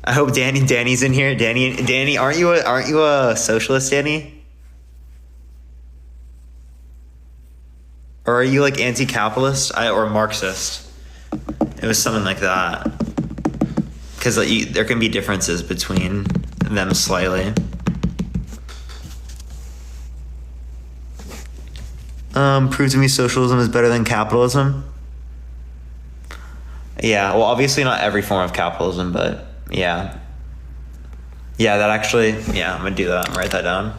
I hope Danny's in here. Danny, aren't you a socialist, Danny? Or are you like anti-capitalist or Marxist? It was something like that. Because like, there can be differences between them slightly. Prove to me socialism is better than capitalism. Yeah, well, obviously not every form of capitalism, but yeah. Yeah, that actually, yeah, I'm gonna do that. I'm gonna write that down.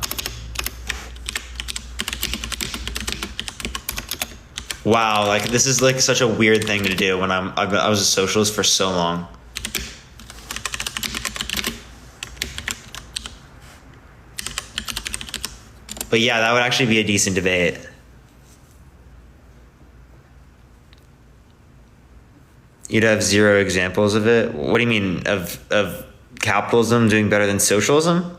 Wow, like this is like such a weird thing to do when I was a socialist for so long. But yeah, that would actually be a decent debate. You'd have zero examples of it. What do you mean of capitalism doing better than socialism?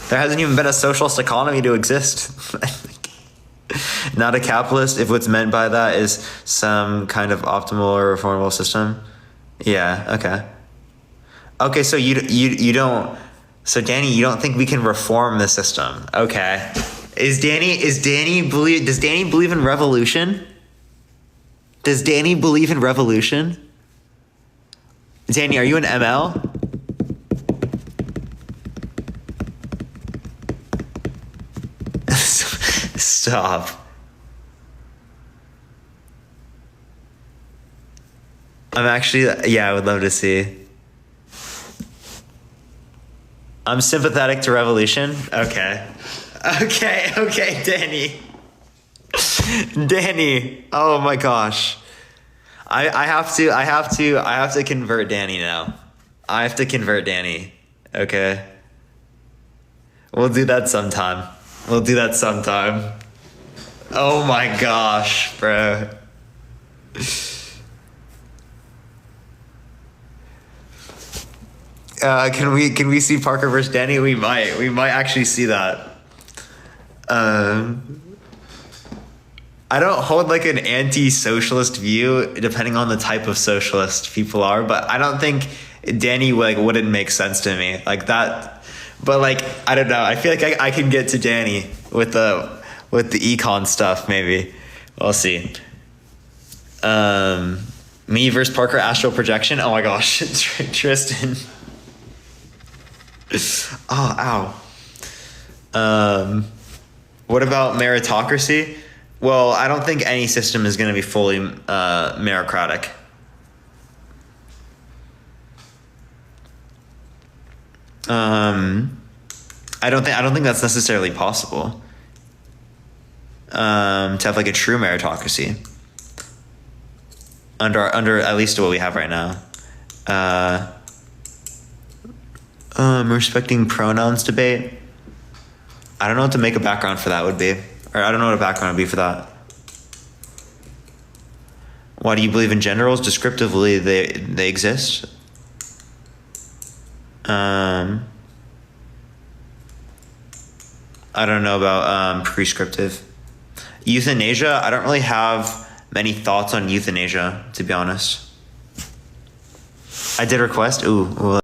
There hasn't even been a socialist economy to exist. Not a capitalist, if what's meant by that is some kind of optimal or reformable system. Yeah, okay. Okay, so you don't, so Danny, you don't think we can reform the system. Okay. Does Danny believe in revolution? Does Danny believe in revolution? Danny, are you an ML? Stop. I'm actually, yeah, I would love to see. I'm sympathetic to revolution. Okay. Okay, Danny. Danny. Oh my gosh. I have to convert Danny now. I have to convert Danny. Okay. We'll do that sometime. Oh my gosh, bro. Can we see Parker versus Danny? We might actually see that. I don't hold like an anti-socialist view, depending on the type of socialist people are, but I don't think Danny like wouldn't make sense to me like that. But like I don't know. I feel like I can get to Danny with the econ stuff. Maybe we'll see. Me versus Parker astral projection. Oh my gosh, Tristan. Oh, ow. What about meritocracy? Well, I don't think any system is going to be fully meritocratic. I don't think that's necessarily possible. To have like a true meritocracy under at least what we have right now. Respecting pronouns debate. I don't know what to make a background for that would be. Or I don't know what a background would be for that. Why do you believe in gender roles? Descriptively, they exist. I don't know about prescriptive. Euthanasia, I don't really have many thoughts on euthanasia, to be honest. I did request. Ooh.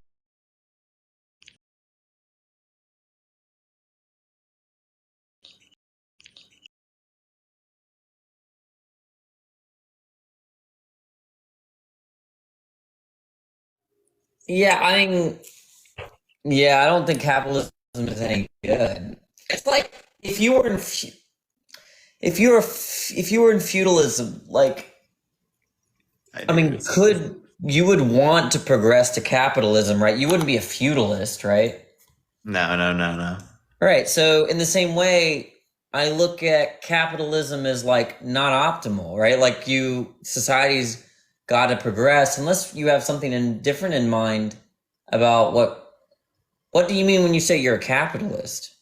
Yeah, I mean, yeah, I don't think capitalism is any good. It's like if you were in feudalism, like I mean, could you would want to progress to capitalism, right? You wouldn't be a feudalist, right? No. Right. So in the same way, I look at capitalism as like not optimal, right? Like society's got to progress unless you have something different in mind about what do you mean when you say you're a capitalist?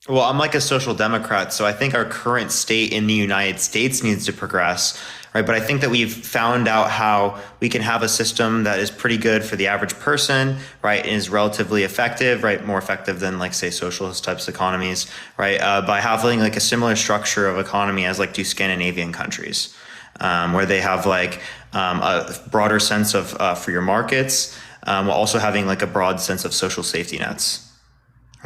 Well, I'm like a social democrat, so I think our current state in the United States needs to progress, right? But I think that we've found out how we can have a system that is pretty good for the average person, right? And is relatively effective, right? More effective than like say socialist types of economies, right? By having like a similar structure of economy as like do Scandinavian countries, where they have like a broader sense of free markets, while also having like a broad sense of social safety nets.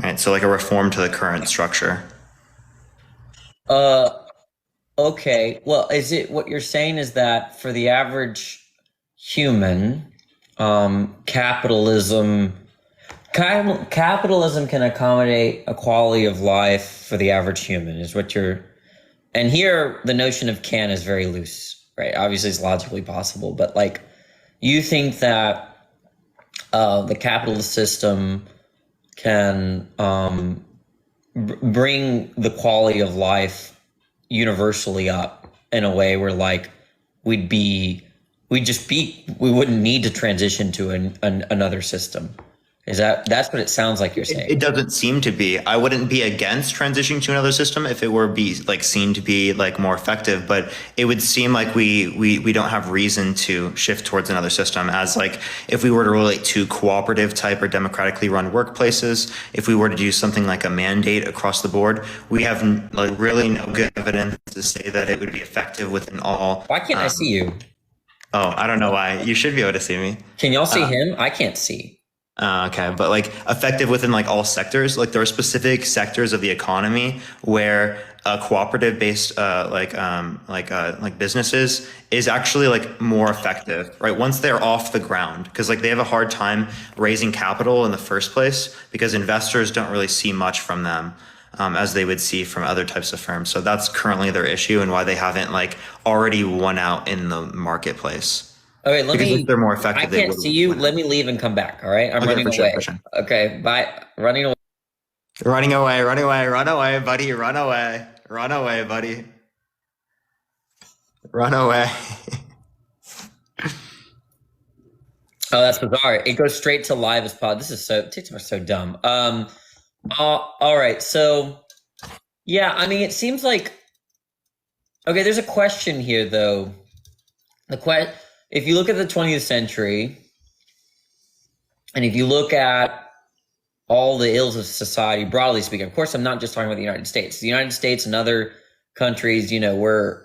Right. So like a reform to the current structure. Uh, okay. Well, is it what you're saying is that for the average human, capitalism can accommodate a quality of life for the average human, is what you're. And here, the notion of can is very loose, right? Obviously, it's logically possible, but like, you think that the capitalist system can bring the quality of life universally up in a way where like we'd be we wouldn't need to transition to another system. That's what it sounds like you're saying? It doesn't seem to be. I wouldn't be against transitioning to another system if it were be like seen to be like more effective, but it would seem like we don't have reason to shift towards another system, as like if we were to relate to cooperative type or democratically run workplaces, if we were to do something like a mandate across the board, we have like really no good evidence to say that it would be effective within all. Why can't I see you? Oh, I don't know why. You should be able to see me. Can y'all see him? I can't see. Okay, but like effective within like all sectors. Like there are specific sectors of the economy where cooperative based like businesses is actually like more effective, right? Once they're off the ground, because like they have a hard time raising capital in the first place because investors don't really see much from them. As they would see from other types of firms. So that's currently their issue and why they haven't like already won out in the marketplace. Okay, Because if they're more effective, I can't see you. Let me leave and come back. All right, I'm running away. Sure. Okay, bye. Running away. Running away, buddy. Run away, buddy. Run away. Oh, that's bizarre. It goes straight to live as pod. TikTok is so dumb. All right. So, yeah, I mean, it seems like, okay, there's a question here though. If you look at the 20th century, and if you look at all the ills of society, broadly speaking, of course, I'm not just talking about the United States. The United States and other countries, we're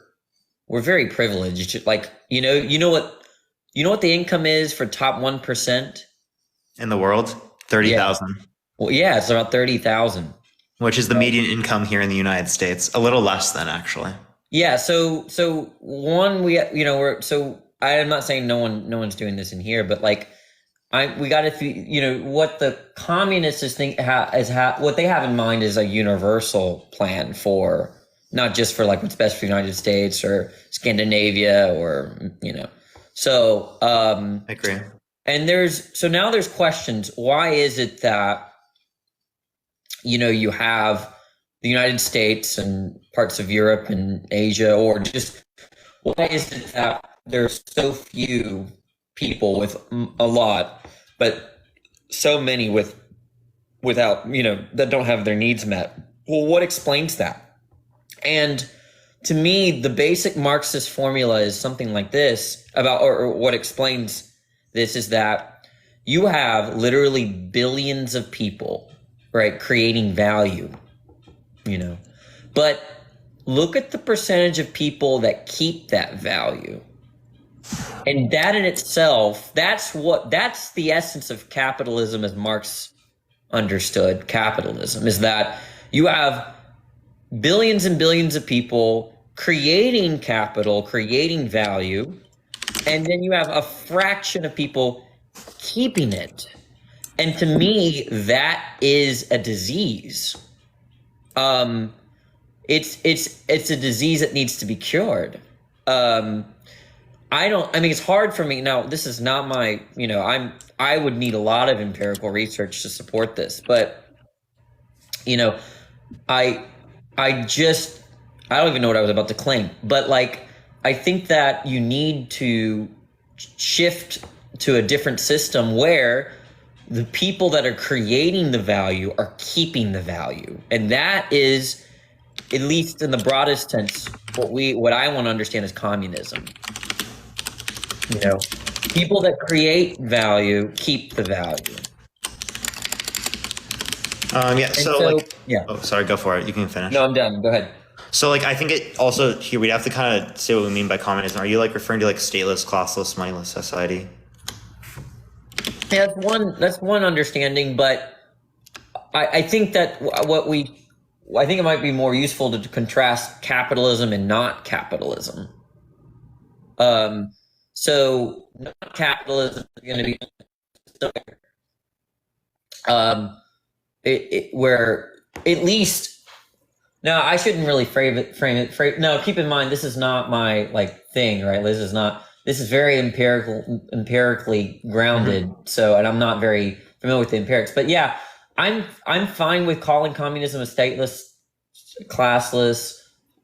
very privileged. Like, you know what the income is for top 1% in the world? 30,000. Yeah. Well, yeah, it's about 30,000, which is the median income here in the United States. A little less than actually. Yeah. So one, I'm not saying no one's doing this in here, but like, we got to, what the communists think what they have in mind is a universal plan for not just for like what's best for the United States or Scandinavia or, so, I agree. And now there's questions. Why is it that, you have the United States and parts of Europe and Asia, or just why is it that there's so few people with a lot, but so many without, that don't have their needs met? Well, what explains that? And to me, the basic Marxist formula is something like this or what explains this is that you have literally billions of people, right, creating value, but look at the percentage of people that keep that value. And that in itself, that's the essence of capitalism as Marx understood capitalism, is that you have billions and billions of people creating capital, creating value, and then you have a fraction of people keeping it. And to me, that is a disease. It's a disease that needs to be cured. It's hard for me. Now, this is not my, I would need a lot of empirical research to support this, but, I don't even know what I was about to claim, but like, I think that you need to shift to a different system where the people that are creating the value are keeping the value. And that is, at least in the broadest sense, what I want to understand is communism. People that create value keep the value. Oh, sorry, go for it. You can finish. No, I'm done. Go ahead. So like, I think it also here we'd have to kind of say what we mean by communism. Are you like referring to like stateless, classless, moneyless society? Yeah, that's one understanding, but I think that I think it might be more useful to contrast capitalism and not capitalism. Um, so not capitalism is going to be um, where at least no, I shouldn't really no, keep in mind this is not my like thing, right? This is very empirically grounded. So, and I'm not very familiar with the empirics, but yeah, I'm fine with calling communism a stateless, classless,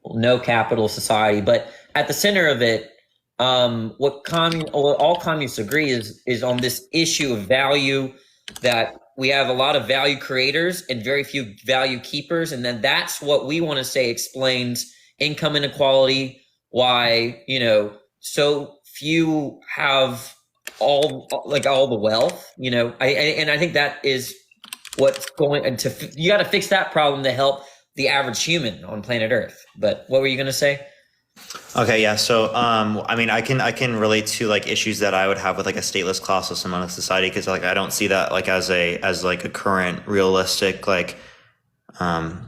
no capital society. But at the center of it, what all communists agree is on this issue of value, that we have a lot of value creators and very few value keepers, and then that's what we want to say explains income inequality, why so few have all the wealth. I think that is what's going to, you got to fix that problem to help the average human on planet Earth. But what were you going to say? Okay, yeah. So, I mean, I can relate to like issues that I would have with like a stateless classless among society, because like I don't see that like as like a current realistic like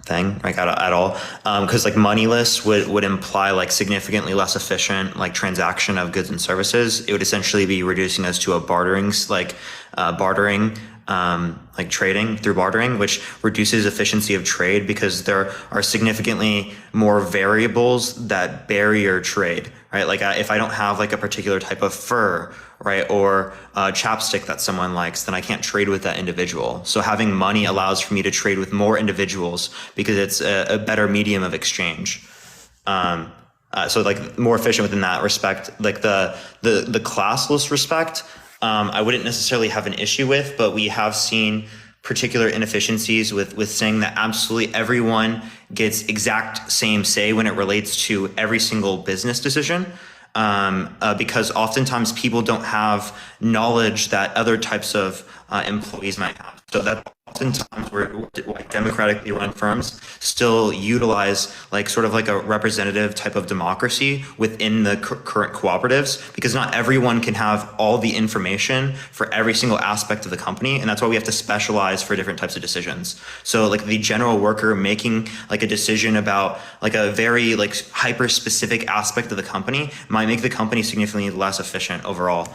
thing like at all. Because like moneyless would imply like significantly less efficient like transaction of goods and services. It would essentially be reducing us to a bartering like trading through bartering, which reduces efficiency of trade because there are significantly more variables that barrier trade, right? Like if I don't have like a particular type of fur, right, or chapstick that someone likes, then I can't trade with that individual. So having money allows for me to trade with more individuals because it's a better medium of exchange. So like more efficient within that respect. Like the classless respect, I wouldn't necessarily have an issue with, but we have seen particular inefficiencies with saying that absolutely everyone gets exact same say when it relates to every single business decision. Because oftentimes people don't have knowledge that other types of employees might have. So that oftentimes where like democratically run firms still utilize like sort of like a representative type of democracy within the current cooperatives, because not everyone can have all the information for every single aspect of the company, and that's why we have to specialize for different types of decisions. So like the general worker making like a decision about like a very like hyper specific aspect of the company might make the company significantly less efficient overall.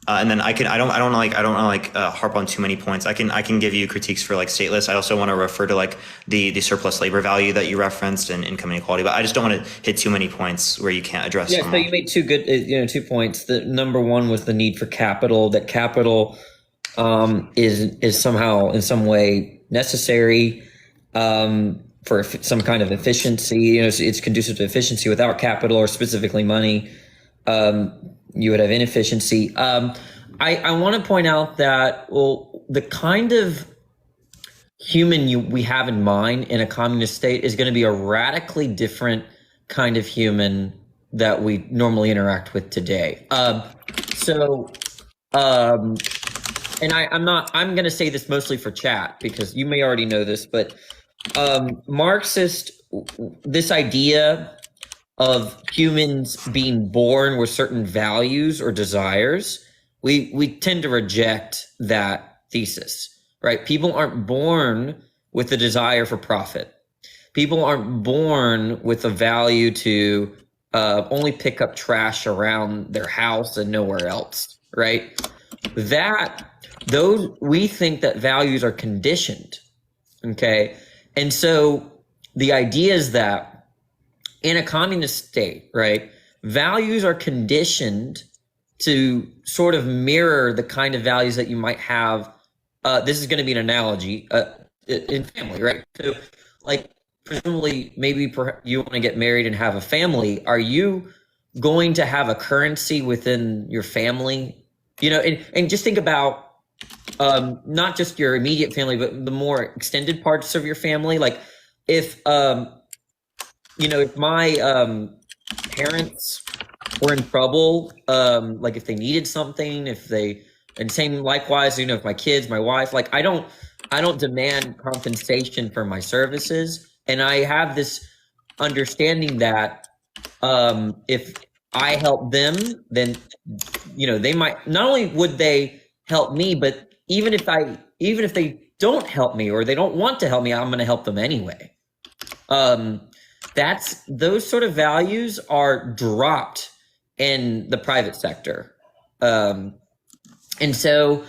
And then I don't want to harp on too many points. I can give you critiques for like stateless. I also want to refer to like the surplus labor value that you referenced and income inequality, but I just don't want to hit too many points where you can't address them. Yeah, so you made two good, 2 points. The number one was the need for capital. That capital is somehow in some way necessary for some kind of efficiency. It's conducive to efficiency. Without capital, or specifically money, you would have inefficiency. I want to point out that, well, the kind of human we have in mind in a communist state is going to be a radically different kind of human that we normally interact with today. And I'm going to say this mostly for chat because you may already know this, but this idea of humans being born with certain values or desires, we tend to reject that thesis, right? People aren't born with a desire for profit. People aren't born with a value to only pick up trash around their house and nowhere else, right? We think that values are conditioned, okay? And so the idea is that in a communist state, right, values are conditioned to sort of mirror the kind of values that you might have. This is going to be an analogy in family, right? So, like, presumably, maybe you want to get married and have a family. Are you going to have a currency within your family? And just think about not just your immediate family, but the more extended parts of your family. Like, if my parents were in trouble, like if they needed something, and same likewise, if my kids, my wife, like I don't demand compensation for my services. And I have this understanding that if I help them, then they might, not only would they help me, but even if they don't help me or they don't want to help me, I'm going to help them anyway. That's those sort of values are dropped in the private sector. And so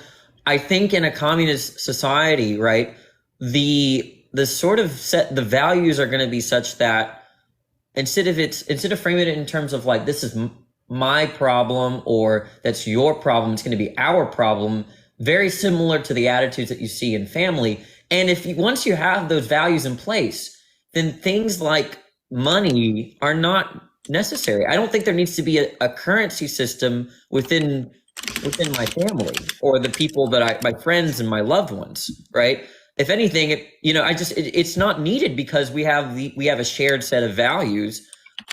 I think in a communist society, right, the sort of the values are going to be such that instead of framing it in terms of like, this is my problem or that's your problem, it's going to be our problem, very similar to the attitudes that you see in family. And once you have those values in place, then things like money are not necessary. I don't think there needs to be a currency system within my family or the people that my friends and my loved ones, right? If anything, it's not needed because we have a shared set of values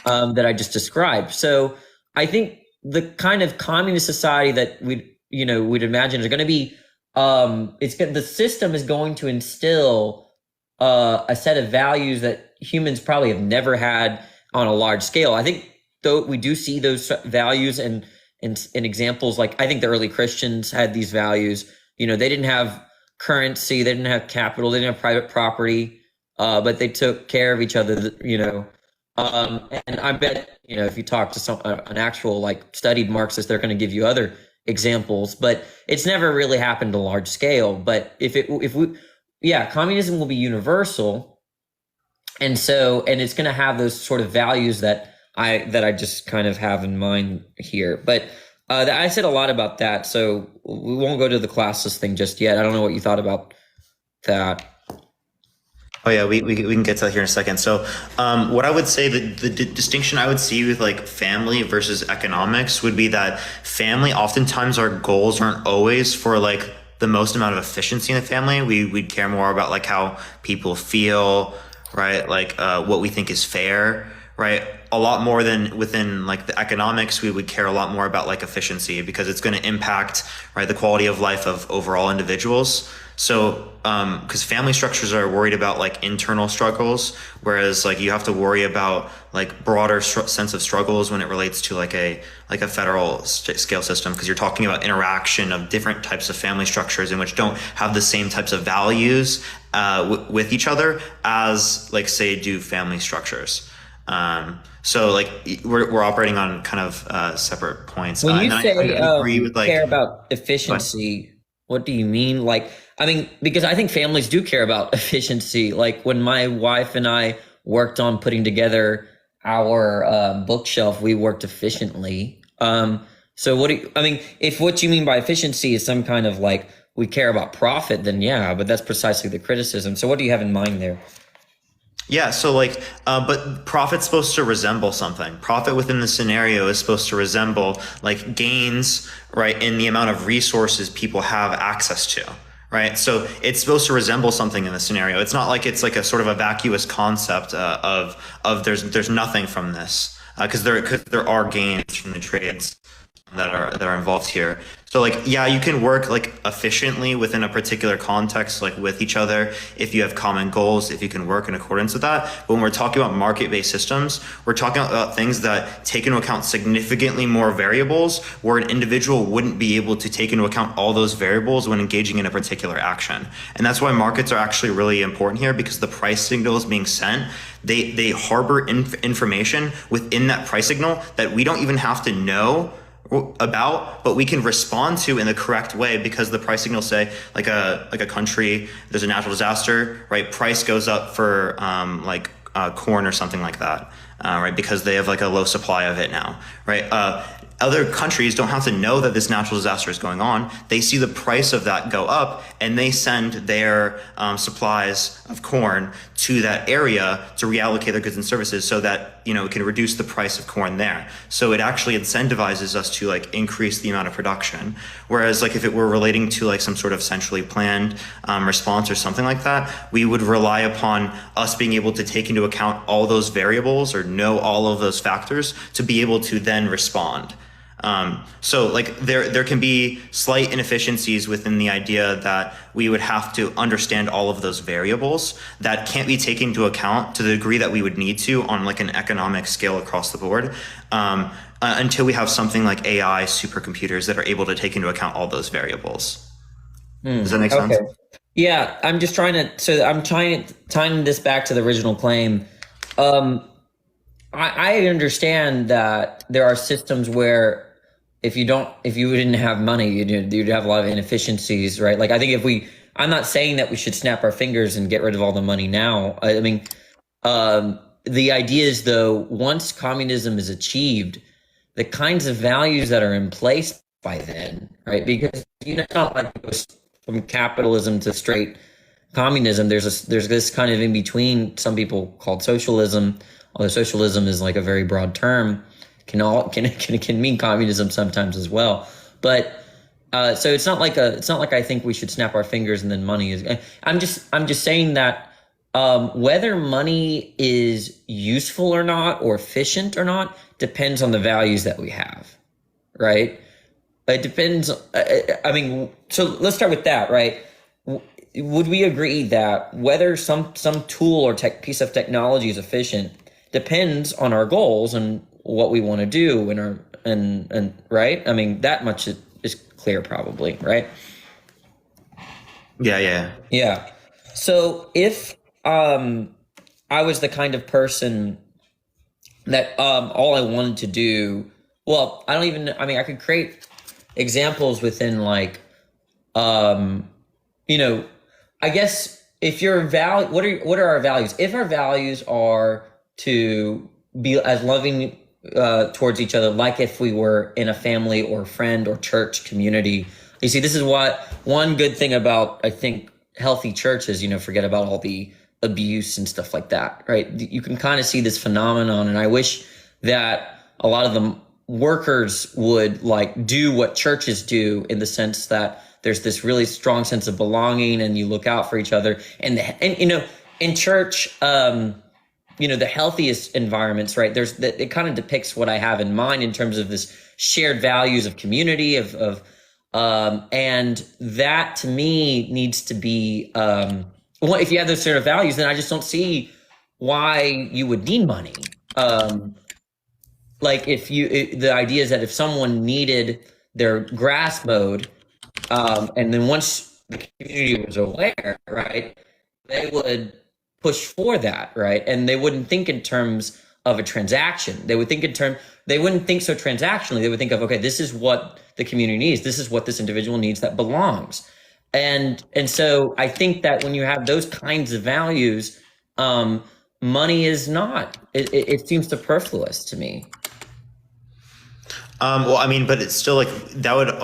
that I just described. So I think the kind of communist society that we'd imagine is going to be, the system is going to instill a set of values that humans probably have never had on a large scale. I think though we do see those values and examples, like I think the early Christians had these values. They didn't have currency, they didn't have capital, they didn't have private property, but they took care of each other, and I bet, if you talk to an actual like studied Marxist, they're going to give you other examples, but it's never really happened on a large scale. But communism will be universal. And it's going to have those sort of values that I just kind of have in mind here. But I said a lot about that, so we won't go to the classist thing just yet. I don't know what you thought about that. Oh yeah, we can get to that here in a second. So what I would say, the distinction I would see with like family versus economics would be that family, oftentimes our goals aren't always for like the most amount of efficiency in the family. We'd care more about like how people feel, right? Like what we think is fair, right? A lot more than within like the economics, we would care a lot more about like efficiency because it's going to impact, right, the quality of life of overall individuals. So because family structures are worried about like internal struggles, whereas like you have to worry about like broader sense of struggles when it relates to like a federal scale system, because you're talking about interaction of different types of family structures in which don't have the same types of values with each other as like say do family structures. So like we're operating on kind of separate points. When you say I agree with like care about efficiency, what do you mean? Like, I mean, because I think families do care about efficiency. Like when my wife and I worked on putting together our bookshelf, we worked efficiently. So if what you mean by efficiency is some kind of like we care about profit, then yeah, but that's precisely the criticism. So what do you have in mind there? Yeah, so like, but profit's supposed to resemble something. Profit within the scenario is supposed to resemble like gains, right, in the amount of resources people have access to, right? So it's supposed to resemble something in the scenario. It's not like it's like a sort of a vacuous concept of there's nothing from this, because there are gains from the trades that are involved here. So like, yeah, you can work like efficiently within a particular context, like with each other, if you have common goals, if you can work in accordance with that. But when we're talking about market-based systems, we're talking about things that take into account significantly more variables, where an individual wouldn't be able to take into account all those variables when engaging in a particular action. And that's why markets are actually really important here, because the price signals being sent, they harbor information within that price signal that we don't even have to know about, but we can respond to in the correct way, because the price signals say like a country, there's a natural disaster, right? Price goes up for corn or something like that, right? Because they have like a low supply of it now, right? Other countries don't have to know that this natural disaster is going on. They see the price of that go up, and they send their supplies of corn to that area to reallocate their goods and services so that, it can reduce the price of corn there. So it actually incentivizes us to like increase the amount of production. Whereas like if it were relating to like some sort of centrally planned response or something like that, we would rely upon us being able to take into account all those variables or know all of those factors to be able to then respond. So like there can be slight inefficiencies within the idea that we would have to understand all of those variables that can't be taken into account to the degree that we would need to on like an economic scale across the board. until we have something like AI supercomputers that are able to take into account all those variables. Does that make sense? Okay. Yeah, I'm just trying to. So I'm trying to tying this back to the original claim. Um, I understand that there are systems where if you didn't have money, you'd have a lot of inefficiencies, right? Like I think I'm not saying that we should snap our fingers and get rid of all the money now. I mean, the idea is though, once communism is achieved, the kinds of values that are in place by then, right? Because it's not like it goes from capitalism to straight communism. There's this kind of in between. Some people called socialism, although socialism is like a very broad term, can mean communism sometimes as well. But so it's not like I think we should snap our fingers and then money is. I'm just saying that whether money is useful or not, or efficient or not, depends on the values that we have, right? It depends. I mean, so let's start with that, right? Would we agree that whether some tool or piece of technology is efficient depends on our goals and what we want to do and right? I mean, that much is clear, probably, right? Yeah. So if I was the kind of person that all I wanted to do, well, I don't even. I mean, I could create examples within like, I guess if your value, what are our values? If our values are to be as loving towards each other, like if we were in a family or friend or church community. You see, this is what one good thing about, I think, healthy churches, forget about all the abuse and stuff like that, right? You can kind of see this phenomenon. And I wish that a lot of the workers would like do what churches do, in the sense that there's this really strong sense of belonging and you look out for each other. And in church, the healthiest environments, right? It kind of depicts what I have in mind in terms of this shared values of community and that to me needs to be, if you have those sort of values, then I just don't see why you would need money. Like the idea is that if someone needed their grass mowed, and then once the community was aware, right, they would push for that, right? And they wouldn't think in terms of a transaction. They wouldn't think so transactionally. They would think of, okay, this is what the community needs. This is what this individual needs that belongs. And so I think that when you have those kinds of values, money is not, it seems superfluous to me. Well, I mean, but it's still like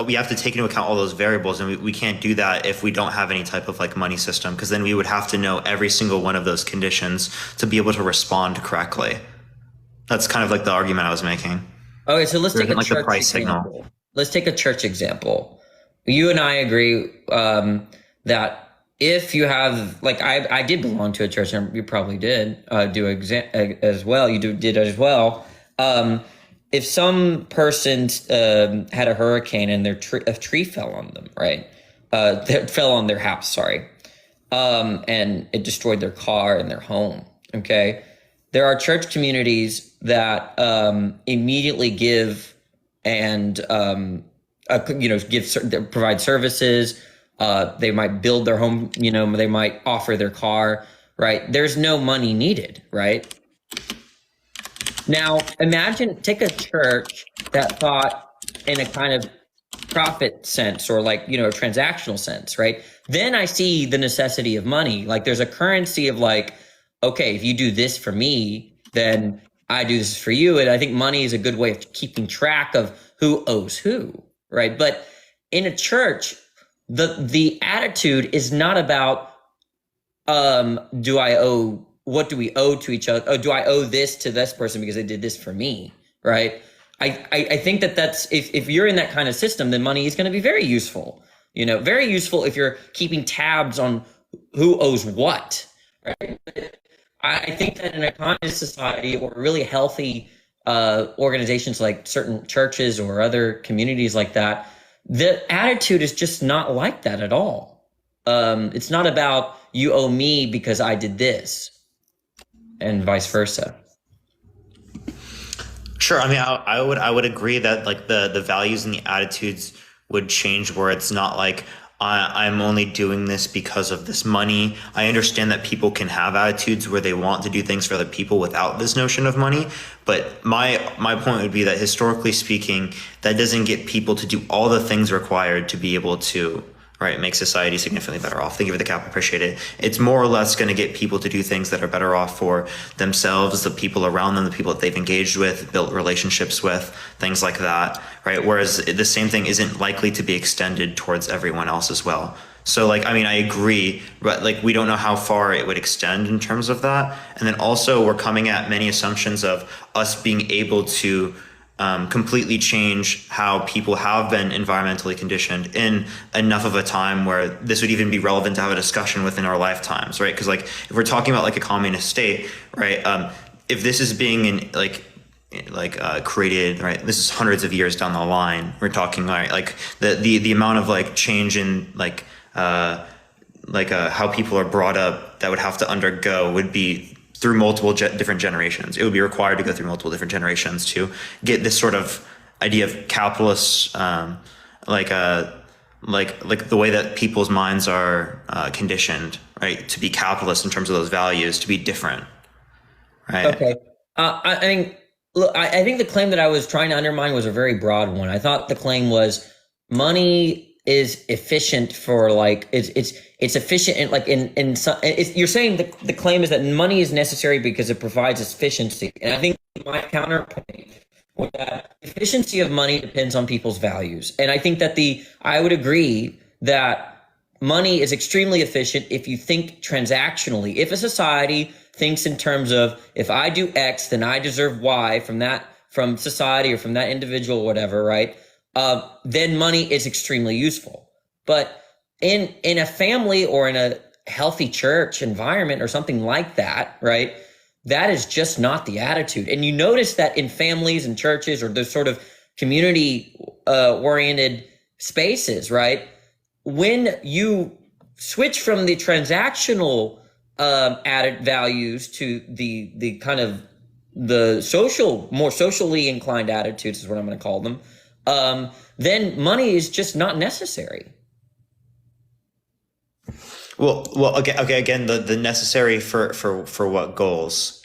we have to take into account all those variables, and we can't do that if we don't have any type of like money system, because then we would have to know every single one of those conditions to be able to respond correctly. That's kind of like the argument I was making. Okay, so let's take a church example. Let's take a church example. You and I agree that if you have, like, I did belong to a church, and you probably did as well. You did as well. If some person had a hurricane and a tree fell on them, right? That fell on their house, sorry, and it destroyed their car and their home. Okay, there are church communities that immediately give and provide services. They might build their home. They might offer their car. Right? There's no money needed. Right? Now, take a church that thought in a kind of profit sense, or like, a transactional sense, right? Then I see the necessity of money. Like there's a currency of like, okay, if you do this for me, then I do this for you. And I think money is a good way of keeping track of who owes who, right? But in a church, the attitude is not about, what do we owe to each other? Oh, do I owe this to this person because they did this for me, right? I think that's, if you're in that kind of system, then money is going to be very useful. Very useful if you're keeping tabs on who owes what, right? I think that in a communist society or really healthy organizations like certain churches or other communities like that, the attitude is just not like that at all. It's not about you owe me because I did this, and vice versa. Sure. I mean, I would agree that like the values and the attitudes would change where it's not like I'm only doing this because of this money. I understand that people can have attitudes where they want to do things for other people without this notion of money. But my point would be that historically speaking, that doesn't get people to do all the things required to be able to, right, make society significantly better off. Thank you for the cap. I appreciate it. It's more or less going to get people to do things that are better off for themselves, the people around them, the people that they've engaged with, built relationships with, things like that, right? Whereas the same thing isn't likely to be extended towards everyone else as well. So like, I mean, I agree, but like, we don't know how far it would extend in terms of that. And then also we're coming at many assumptions of us being able to completely change how people have been environmentally conditioned in enough of a time where this would even be relevant to have a discussion within our lifetimes, right? Because like if we're talking about like a communist state, right? If this is being created, right? This is hundreds of years down the line. We're talking like the amount of like change in how people are brought up that would have to undergo would be through multiple different generations. It would be required to go through multiple different generations to get this sort of idea of capitalist, like the way that people's minds are conditioned, right, to be capitalist in terms of those values, to be different, right? Okay. I think, look, I think the claim that I was trying to undermine was a very broad one. I thought the claim was money is efficient for like it's efficient and like in some you're saying the claim is that money is necessary because it provides efficiency, and I think my counterpoint was that efficiency of money depends on people's values, and I think that I would agree that money is extremely efficient if you think transactionally. If a society thinks in terms of if I do X, then I deserve Y from society or from that individual, or whatever, right? Then money is extremely useful. But in a family or in a healthy church environment or something like that, right? That is just not the attitude. And you notice that in families and churches or those sort of community oriented spaces, right? When you switch from the transactional added values to the kind of the social, more socially inclined attitudes is what I'm going to call them, then money is just not necessary. Well, okay. Again, the necessary for what goals?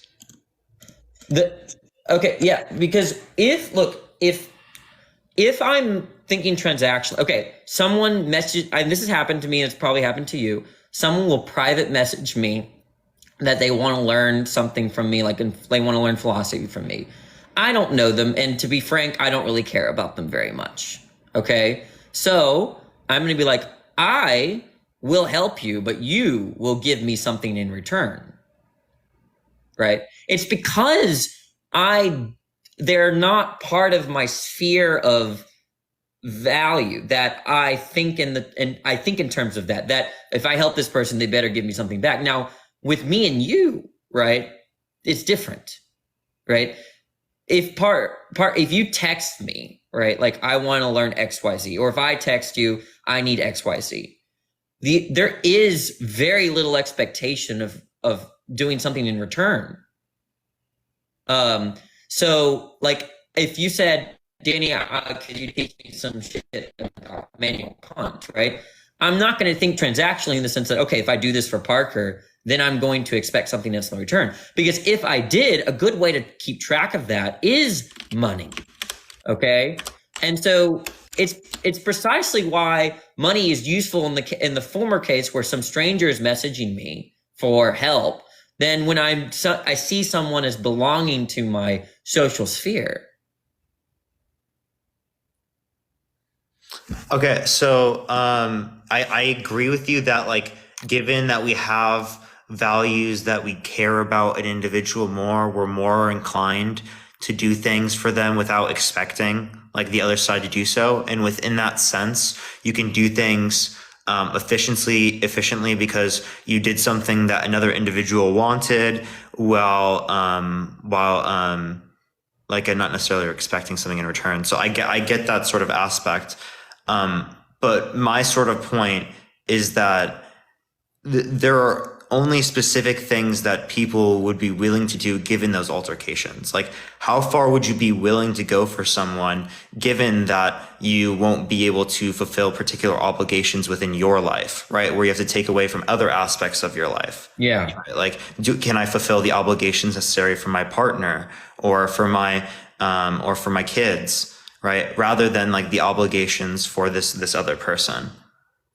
Because if I'm thinking transactional, okay, someone message, and this has happened to me, and it's probably happened to you. Someone will private message me that they want to learn something from me, like they want to learn philosophy from me. I don't know them, and to be frank, I don't really care about them very much. Okay, so I'm going to be like, I will help you, but you will give me something in return, right? It's because they're not part of my sphere of value that I think I think in terms of that if I help this person, they better give me something back. Now, with me and you, right, it's different, right? If you text me, right, like I want to learn XYZ, or if I text you, I need XYZ, there is very little expectation of doing something in return. So like if you said, Danny, could you teach me some shit about Immanuel Kant, right? I'm not going to think transactionally in the sense that, okay, if I do this for Parker, then I'm going to expect something else in return. Because if I did, a good way to keep track of that is money. Okay? And so it's precisely why money is useful in the former case where some stranger is messaging me for help, than when I see someone as belonging to my social sphere. Okay, so I agree with you that like given that we have values that we care about an individual more, we're more inclined to do things for them without expecting like the other side to do so. And within that sense, you can do things efficiently because you did something that another individual wanted while like not necessarily expecting something in return. So I get that sort of aspect. But my sort of point is that there are only specific things that people would be willing to do given those altercations. Like, how far would you be willing to go for someone given that you won't be able to fulfill particular obligations within your life, right? Where you have to take away from other aspects of your life. Yeah. Right? Like, can I fulfill the obligations necessary for my partner or for my kids, right? Rather than like the obligations for this other person.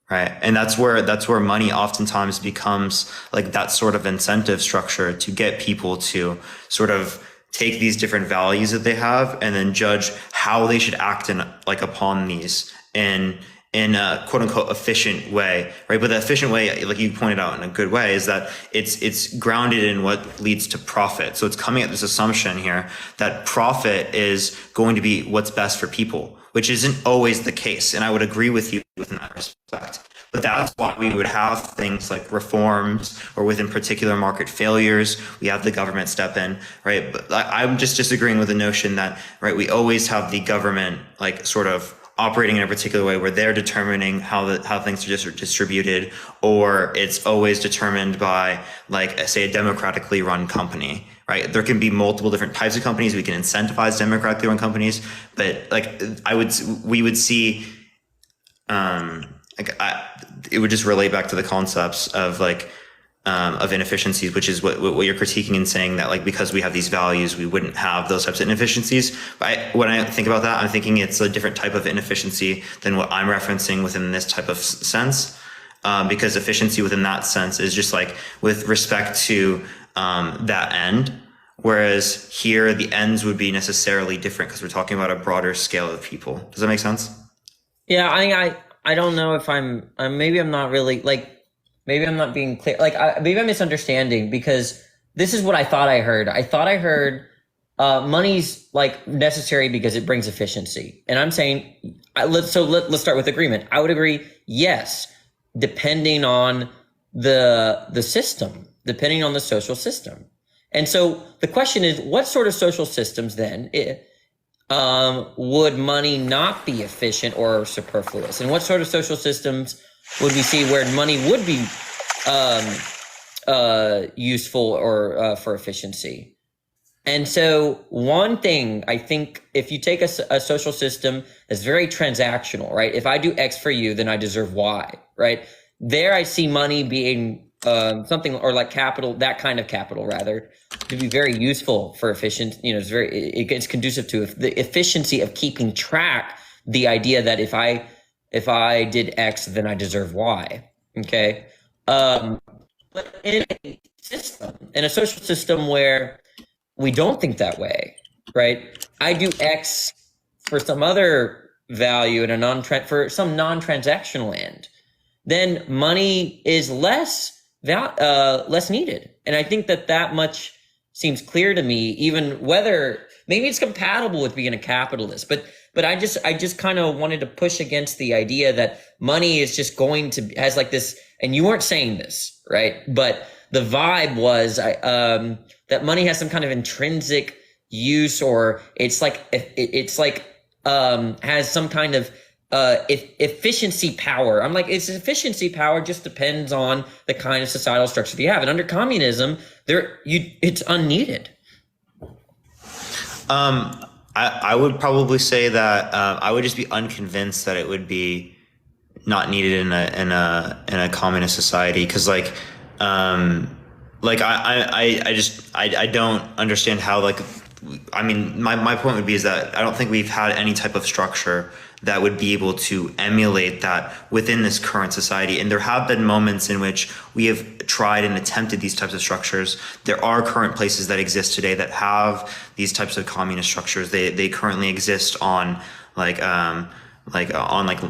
Right. And that's where money oftentimes becomes like that sort of incentive structure to get people to sort of take these different values that they have and then judge how they should act in like upon these in a quote unquote efficient way. Right. But the efficient way, like you pointed out in a good way, is that it's grounded in what leads to profit. So it's coming at this assumption here that profit is going to be what's best for people, which isn't always the case. And I would agree with you in that respect. But that's why we would have things like reforms, or within particular market failures, we have the government step in, right? But I'm just disagreeing with the notion that, right, we always have the government like sort of operating in a particular way where they're determining how things are distributed, or it's always determined by like, say, a democratically run company. Right. There can be multiple different types of companies. We can incentivize democratically run companies, but like we would see, it would just relate back to the concepts of like, of inefficiencies, which is what you're critiquing and saying that like, because we have these values, we wouldn't have those types of inefficiencies. But when I think about that, I'm thinking it's a different type of inefficiency than what I'm referencing within this type of sense. Because efficiency within that sense is just like with respect to that end, whereas here the ends would be necessarily different because we're talking about a broader scale of people. Does that make sense? Yeah, I don't know if maybe I'm not really like, maybe I'm not being clear. Like maybe I'm misunderstanding, because this is what I thought I heard. I thought I heard money's like necessary because it brings efficiency, and I'm saying let's start with agreement. I would agree, yes, depending on the system, depending on the social system. And so the question is, what sort of social systems then would money not be efficient or superfluous? And what sort of social systems would we see where money would be useful or for efficiency? And so one thing, I think, if you take a social system that's very transactional, right? If I do X for you, then I deserve Y, right? There I see money being something, or like capital, that kind of capital rather, to be very useful for efficient, it's conducive to the efficiency of keeping track, the idea that if I did X, then I deserve Y. Okay. But in a social system where we don't think that way, right? I do X for some other value in for some non-transactional end, then money is less needed. And I think that much seems clear to me, even whether maybe it's compatible with being a capitalist, but I just kind of wanted to push against the idea that money is just has like this, and you weren't saying this, right? But the vibe was that money has some kind of intrinsic use, or it's like has some kind of efficiency power. I'm like, its efficiency power just depends on the kind of societal structure that you have. And under communism, it's unneeded. I would probably say that I would just be unconvinced that it would be not needed in a communist society, because I don't understand how, like, I mean, my point would be is that I don't think we've had any type of structure that would be able to emulate that within this current society. And there have been moments in which we have tried and attempted these types of structures. There are current places that exist today that have these types of communist structures. They currently exist on on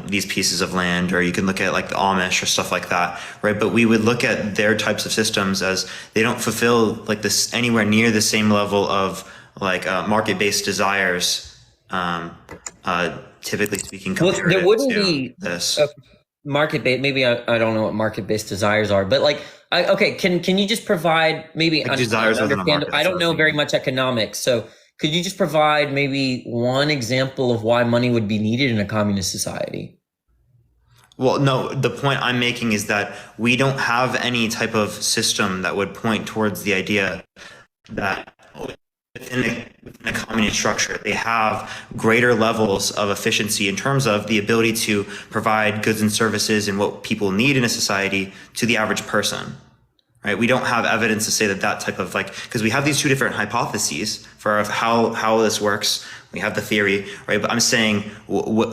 these pieces of land, or you can look at like the Amish or stuff like that, right? But we would look at their types of systems as they don't fulfill like this anywhere near the same level of market-based desires, typically speaking. Well, there wouldn't be this market-based. Maybe I don't know what market-based desires are, but can you just provide maybe desires? I don't know very much economics, so could you just provide maybe one example of why money would be needed in a communist society? Well, no, the point I'm making is that we don't have any type of system that would point towards the idea that within a communist structure, they have greater levels of efficiency in terms of the ability to provide goods and services and what people need in a society to the average person. Right? We don't have evidence to say that that type of because we have these two different hypotheses for how this works. We have the theory, right? But I'm saying,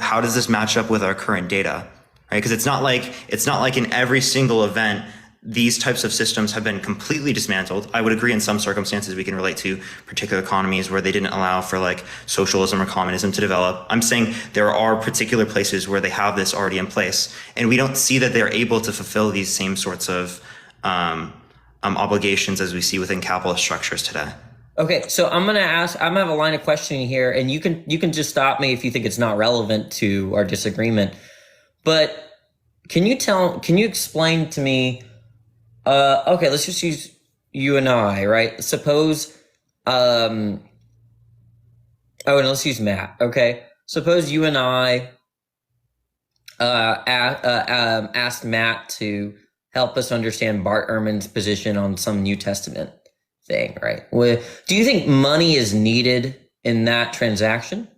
how does this match up with our current data, right? Because it's not like in every single event these types of systems have been completely dismantled. I would agree in some circumstances we can relate to particular economies where they didn't allow for socialism or communism to develop. I'm saying there are particular places where they have this already in place, and we don't see that they're able to fulfill these same sorts of obligations as we see within capitalist structures today. Okay, so I'm gonna have a line of questioning here, and you can just stop me if you think it's not relevant to our disagreement. But can you explain to me? Okay, let's just use you and I, right? Suppose, and let's use Matt. Okay, suppose you and I asked Matt to help us understand Bart Ehrman's position on some New Testament thing, right? Do you think money is needed in that transaction?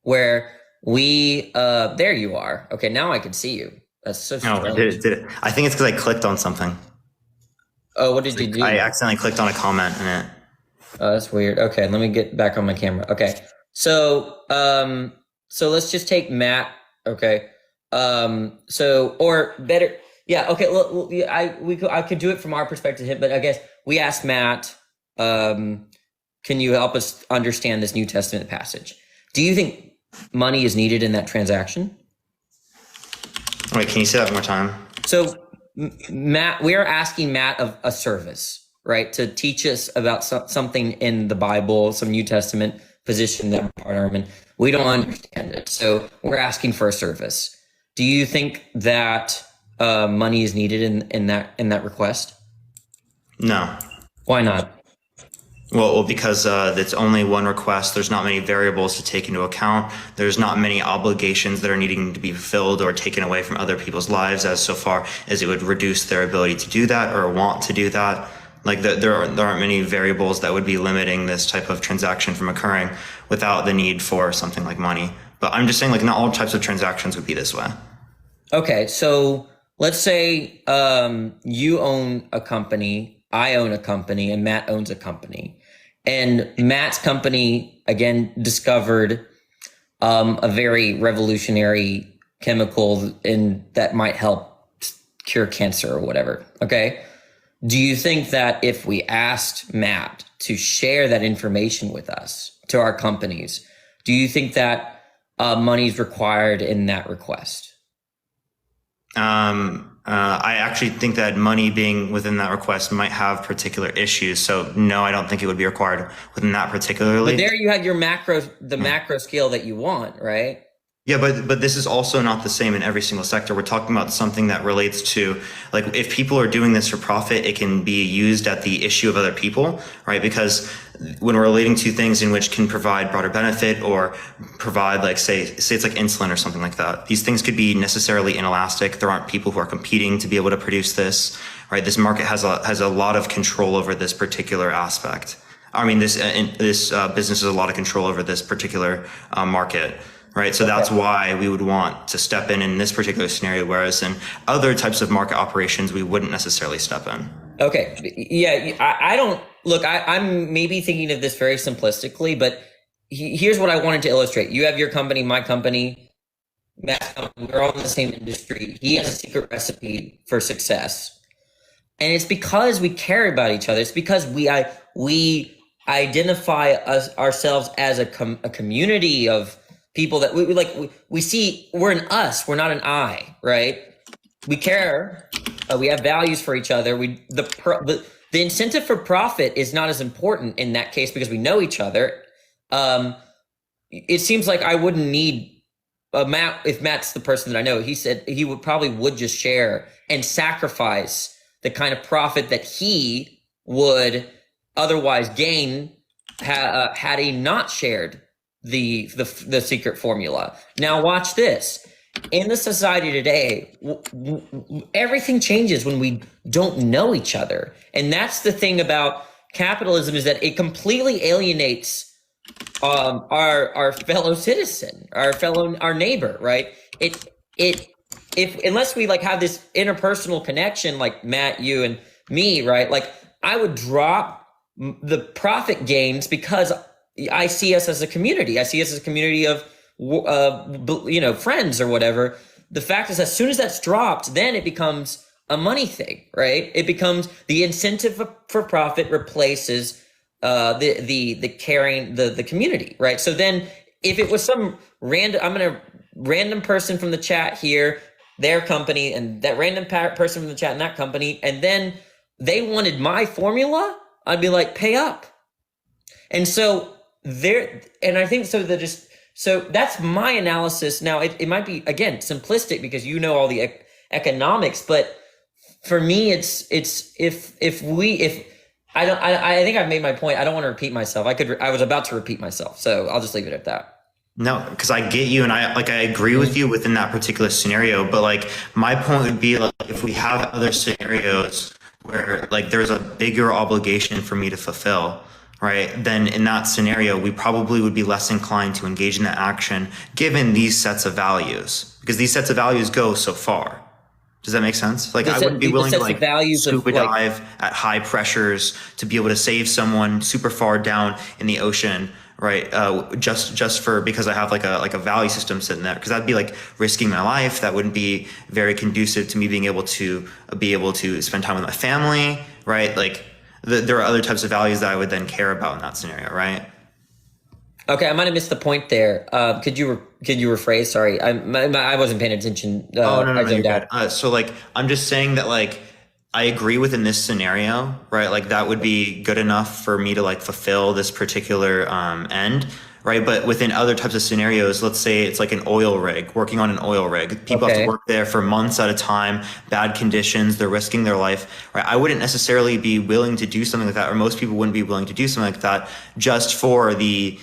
Where there you are. Okay, now I can see you. That's so strange. No, did it? I think it's because I clicked on something. Oh, what did you do? I accidentally clicked on a comment in it. Oh, that's weird. Okay, let me get back on my camera. Okay, so let's just take Matt. Okay, or better. Yeah, okay. Well, I could do it from our perspective, but I guess we asked Matt, can you help us understand this New Testament passage? Do you think money is needed in that transaction? Wait, can you say that one more time? So, Matt, we are asking Matt of a service, right, to teach us about something in the Bible, some New Testament position that Bart Ehrman. We don't understand it, so we're asking for a service. Do you think that money is needed in that request? No. Why not? Well, because it's only one request. There's not many variables to take into account. There's not many obligations that are needing to be fulfilled or taken away from other people's lives, as so far as it would reduce their ability to do that or want to do that. There aren't many variables that would be limiting this type of transaction from occurring without the need for something like money. But I'm just saying, not all types of transactions would be this way. Okay, so let's say you own a company, I own a company, and Matt owns a company. And Matt's company, again, discovered a very revolutionary chemical that might help cure cancer or whatever. Okay. Do you think that if we asked Matt to share that information with us, to our companies, do you think that money is required in that request? I actually think that money being within that request might have particular issues. So no, I don't think it would be required within that particularly. But there you had your macro scale that you want, right? Yeah, but this is also not the same in every single sector. We're talking about something that relates to, if people are doing this for profit, it can be used at the issue of other people, right? Because when we're relating to things in which can provide broader benefit or provide, say it's like insulin or something like that, these things could be necessarily inelastic. There aren't people who are competing to be able to produce this, right? This market has a lot of control over this particular aspect. I mean, this business has a lot of control over this particular market. Right. So that's why we would want to step in this particular scenario, whereas in other types of market operations, we wouldn't necessarily step in. Okay. Yeah. I don't look, I'm maybe thinking of this very simplistically, but here's what I wanted to illustrate. You have your company, my company, Matt's company, we're all in the same industry. He has a secret recipe for success. And it's because we care about each other. It's because we identify ourselves as a community of people that we see. We're an us, we're not an I, right? We care, we have values for each other. The incentive for profit is not as important in that case because we know each other. It seems like I wouldn't need Matt if Matt's the person that I know. He said he would just share and sacrifice the kind of profit that he would otherwise gain had he not shared the secret formula. Now watch this. in the society today, everything changes when we don't know each other. And that's the thing about capitalism, is that it completely alienates our fellow citizen, our neighbor, right? It if unless we like have this interpersonal connection, like Matt, you and me, right? Like I would drop the profit gains because I see us as a community. I see us as a community of friends or whatever. The fact is, as soon as that's dropped, then it becomes a money thing, right? It becomes the incentive for profit replaces the caring the community, right? So then, if it was some random person from the chat here, their company, and that random person from the chat in that company, and then they wanted my formula, I'd be like, pay up. And so I think so that's my analysis. Now it might be, again, simplistic because you know all the economics, but for me, it's if I think I've made my point. I don't want to repeat myself. I was about to repeat myself, so I'll just leave it at that. No, because I get you, and I agree with you within that particular scenario. But like my point would be, like, if we have other scenarios where like there's a bigger obligation for me to fulfill, right? Then in that scenario, we probably would be less inclined to engage in that action given these sets of values, because these sets of values go so far. Does that make sense? Like I wouldn't be willing to like scuba dive at high pressures to be able to save someone super far down in the ocean, right? Just because I have like a value system sitting there, because that'd be like risking my life. That wouldn't be very conducive to me being able to spend time with my family, right? Like there are other types of values that I would then care about in that scenario, right? Okay, I might have missed the point there. Could you rephrase? Sorry, I wasn't paying attention. No, you're good. So like, I'm just saying that like, I agree within this scenario, right? Like that would be good enough for me to like fulfill this particular end, right? But within other types of scenarios, let's say it's like an oil rig, working on an oil rig. People have to work there for months at a time, bad conditions, they're risking their life, right? I wouldn't necessarily be willing to do something like that, or most people wouldn't be willing to do something like that just for the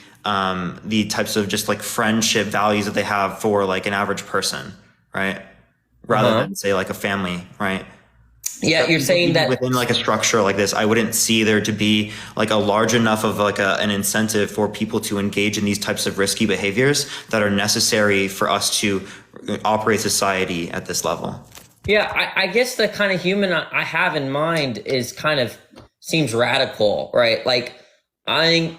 types of just like friendship values that they have for like an average person, right? Rather than say like a family, right? Yeah, you're saying that within like a structure like this, I wouldn't see there to be like a large enough of like an incentive for people to engage in these types of risky behaviors that are necessary for us to operate society at this level. Yeah, I guess the kind of human I have in mind is kind of seems radical, right? Like, I think,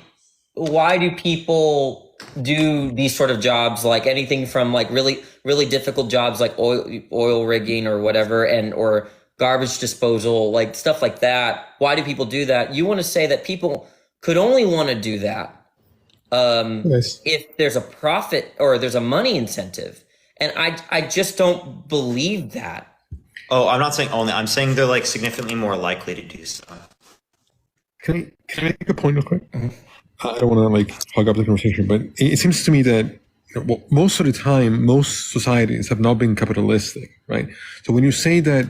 why do people do these sort of jobs, like anything from like really, really difficult jobs like oil rigging or whatever, or garbage disposal, like stuff like that? Why do people do that? You want to say that people could only want to do that if there's a profit or there's a money incentive. And I just don't believe that. Oh, I'm not saying only. I'm saying they're like significantly more likely to do so. Can I make a point real quick? I don't want to like hog up the conversation, but it seems to me that most of the time, most societies have not been capitalistic, right? So when you say that,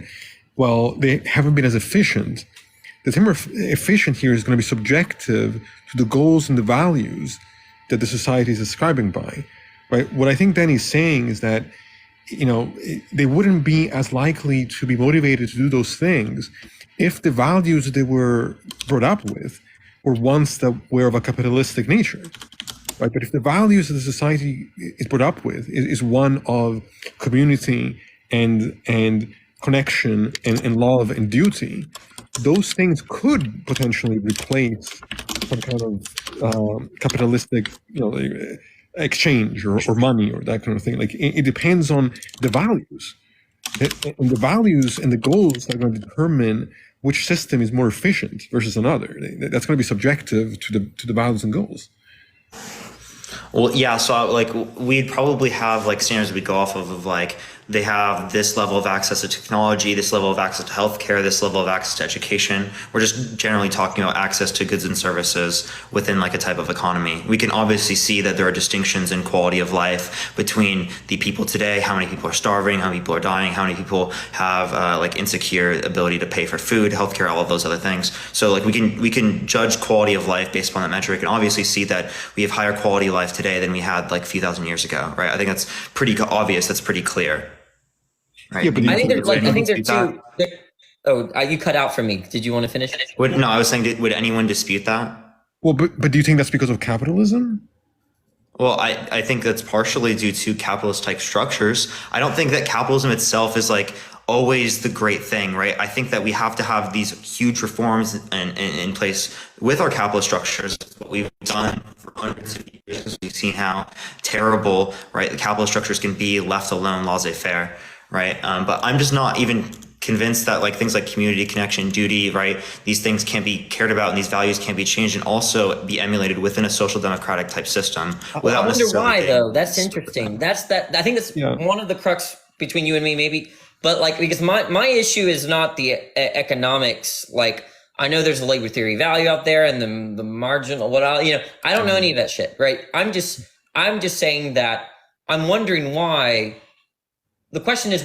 well, they haven't been as efficient, the term efficient here is going to be subjective to the goals and the values that the society is ascribing by, right? What I think Danny's saying is that, they wouldn't be as likely to be motivated to do those things if the values that they were brought up with were ones that were of a capitalistic nature, right? But if the values that the society is brought up with is one of community and connection and love and duty, those things could potentially replace some kind of capitalistic, exchange or money or that kind of thing. Like it depends on the values, and the values and the goals that are going to determine which system is more efficient versus another. That's going to be subjective to the values and goals. Well, yeah. So like we'd probably have like standards we go off of like they have this level of access to technology, this level of access to healthcare, this level of access to education. We're just generally talking about access to goods and services within like a type of economy. We can obviously see that there are distinctions in quality of life between the people today, how many people are starving, how many people are dying, how many people have like insecure ability to pay for food, healthcare, all of those other things. So like we can judge quality of life based upon that metric, and obviously see that we have higher quality of life today than we had like a few thousand years ago, right? I think that's pretty obvious. That's pretty clear, right? Yeah, but I think they're dispute two. You cut out for me. Did you want to finish? No, I was saying, would anyone dispute that? well, but do you think that's because of capitalism? Well, I think that's partially due to capitalist type structures. I don't think that capitalism itself is like always the great thing, right? I think that we have to have these huge reforms in place with our capitalist structures. That's what we've done for hundreds of years. We've seen how terrible, right, the capitalist structures can be left alone, laissez-faire, right? But I'm just not even convinced that like things like community connection, duty, right, these things can be cared about and these values can be changed and also be emulated within a social democratic type system. I wonder why though. That's interesting. I think that's one of the crux between you and me, maybe. But like, because my issue is not the economics. Like, I know there's a labor theory value out there and the marginal, I don't know any of that shit, right? I'm just saying that I'm wondering why. The question is,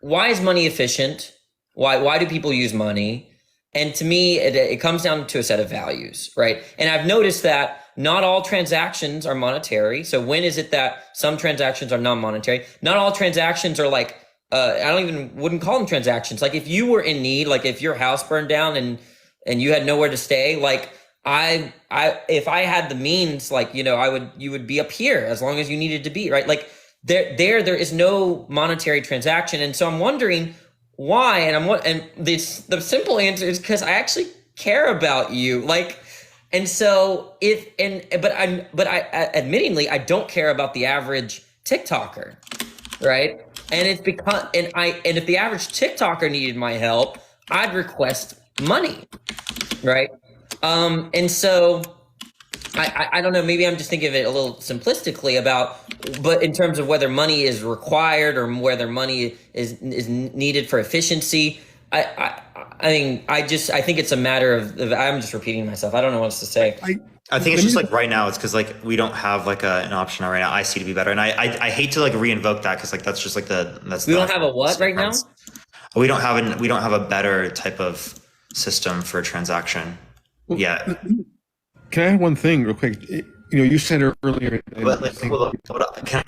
why is money efficient? Why do people use money? And to me, it comes down to a set of values, right? And I've noticed that not all transactions are monetary. So when is it that some transactions are non-monetary? Not all transactions are like, wouldn't call them transactions. Like if you were in need, like if your house burned down and you had nowhere to stay, like if I had the means, like, you would be up here as long as you needed to be, right? Like there is no monetary transaction. And so I'm wondering why, and the simple answer is because I actually care about you. Like, and so but I admittingly, I don't care about the average TikToker, right? And it's because, and if the average TikToker needed my help, I'd request money, right? And so I don't know, maybe I'm just thinking of it a little simplistically but in terms of whether money is required or whether money is needed for efficiency, I think it's a matter of, I'm just repeating myself. I don't know what else to say. I think it's just like right now, it's because like we don't have like an option right now. I see to be better, and I hate to like reinvoke that because like that's just like we don't have a what right now. We don't have a better type of system for a transaction yet. Can I add one thing real quick? You said earlier. But like,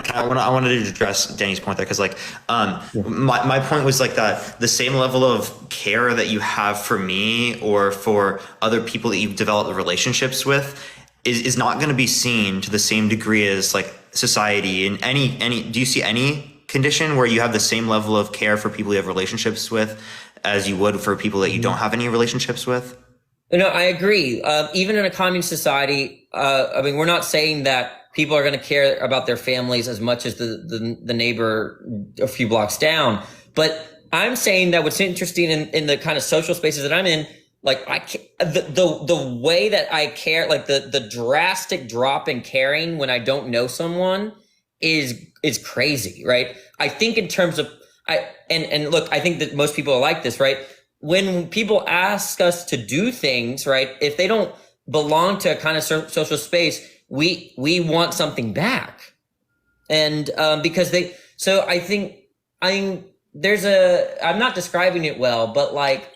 I wanted to address Danny's point there because like, my point was like that the same level of care that you have for me or for other people that you've developed relationships with is not going to be seen to the same degree as like society in any. Do you see any condition where you have the same level of care for people you have relationships with as you would for people that you don't have any relationships with? No, I agree. Even in a communist society, we're not saying that people are going to care about their families as much as the neighbor a few blocks down. But I'm saying that what's interesting in the kind of social spaces that I'm in, like the way that I care, like the drastic drop in caring when I don't know someone is crazy, right? I think in terms of and look, I think that most people are like this, right? When people ask us to do things, right, if they don't belong to a kind of social space, we want something back. And because I think there's I'm not describing it well, but like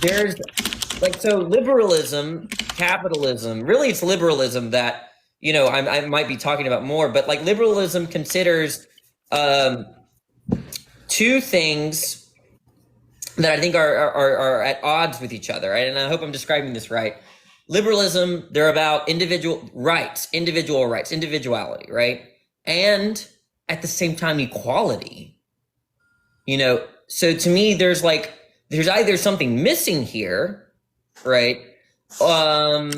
there's like, so liberalism, capitalism, really it's liberalism that, I might be talking about more, but like liberalism considers two things that I think are at odds with each other, right? And I hope I'm describing this right. Liberalism, they're about individual rights, individuality, right? And at the same time, equality. So to me, there's either something missing here, right? Or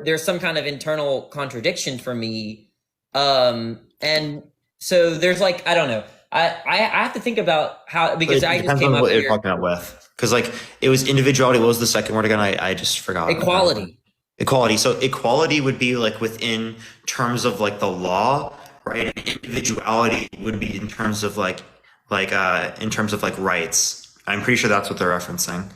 there's some kind of internal contradiction for me. And so there's like, I don't know. I have to think about how, because I just came up what here. You're talking about with, because like it was individuality. What was the second word again? I just forgot. Equality. Equality. So equality would be like within terms of like the law, right? And individuality would be in terms of in terms of like rights. I'm pretty sure that's what they're referencing,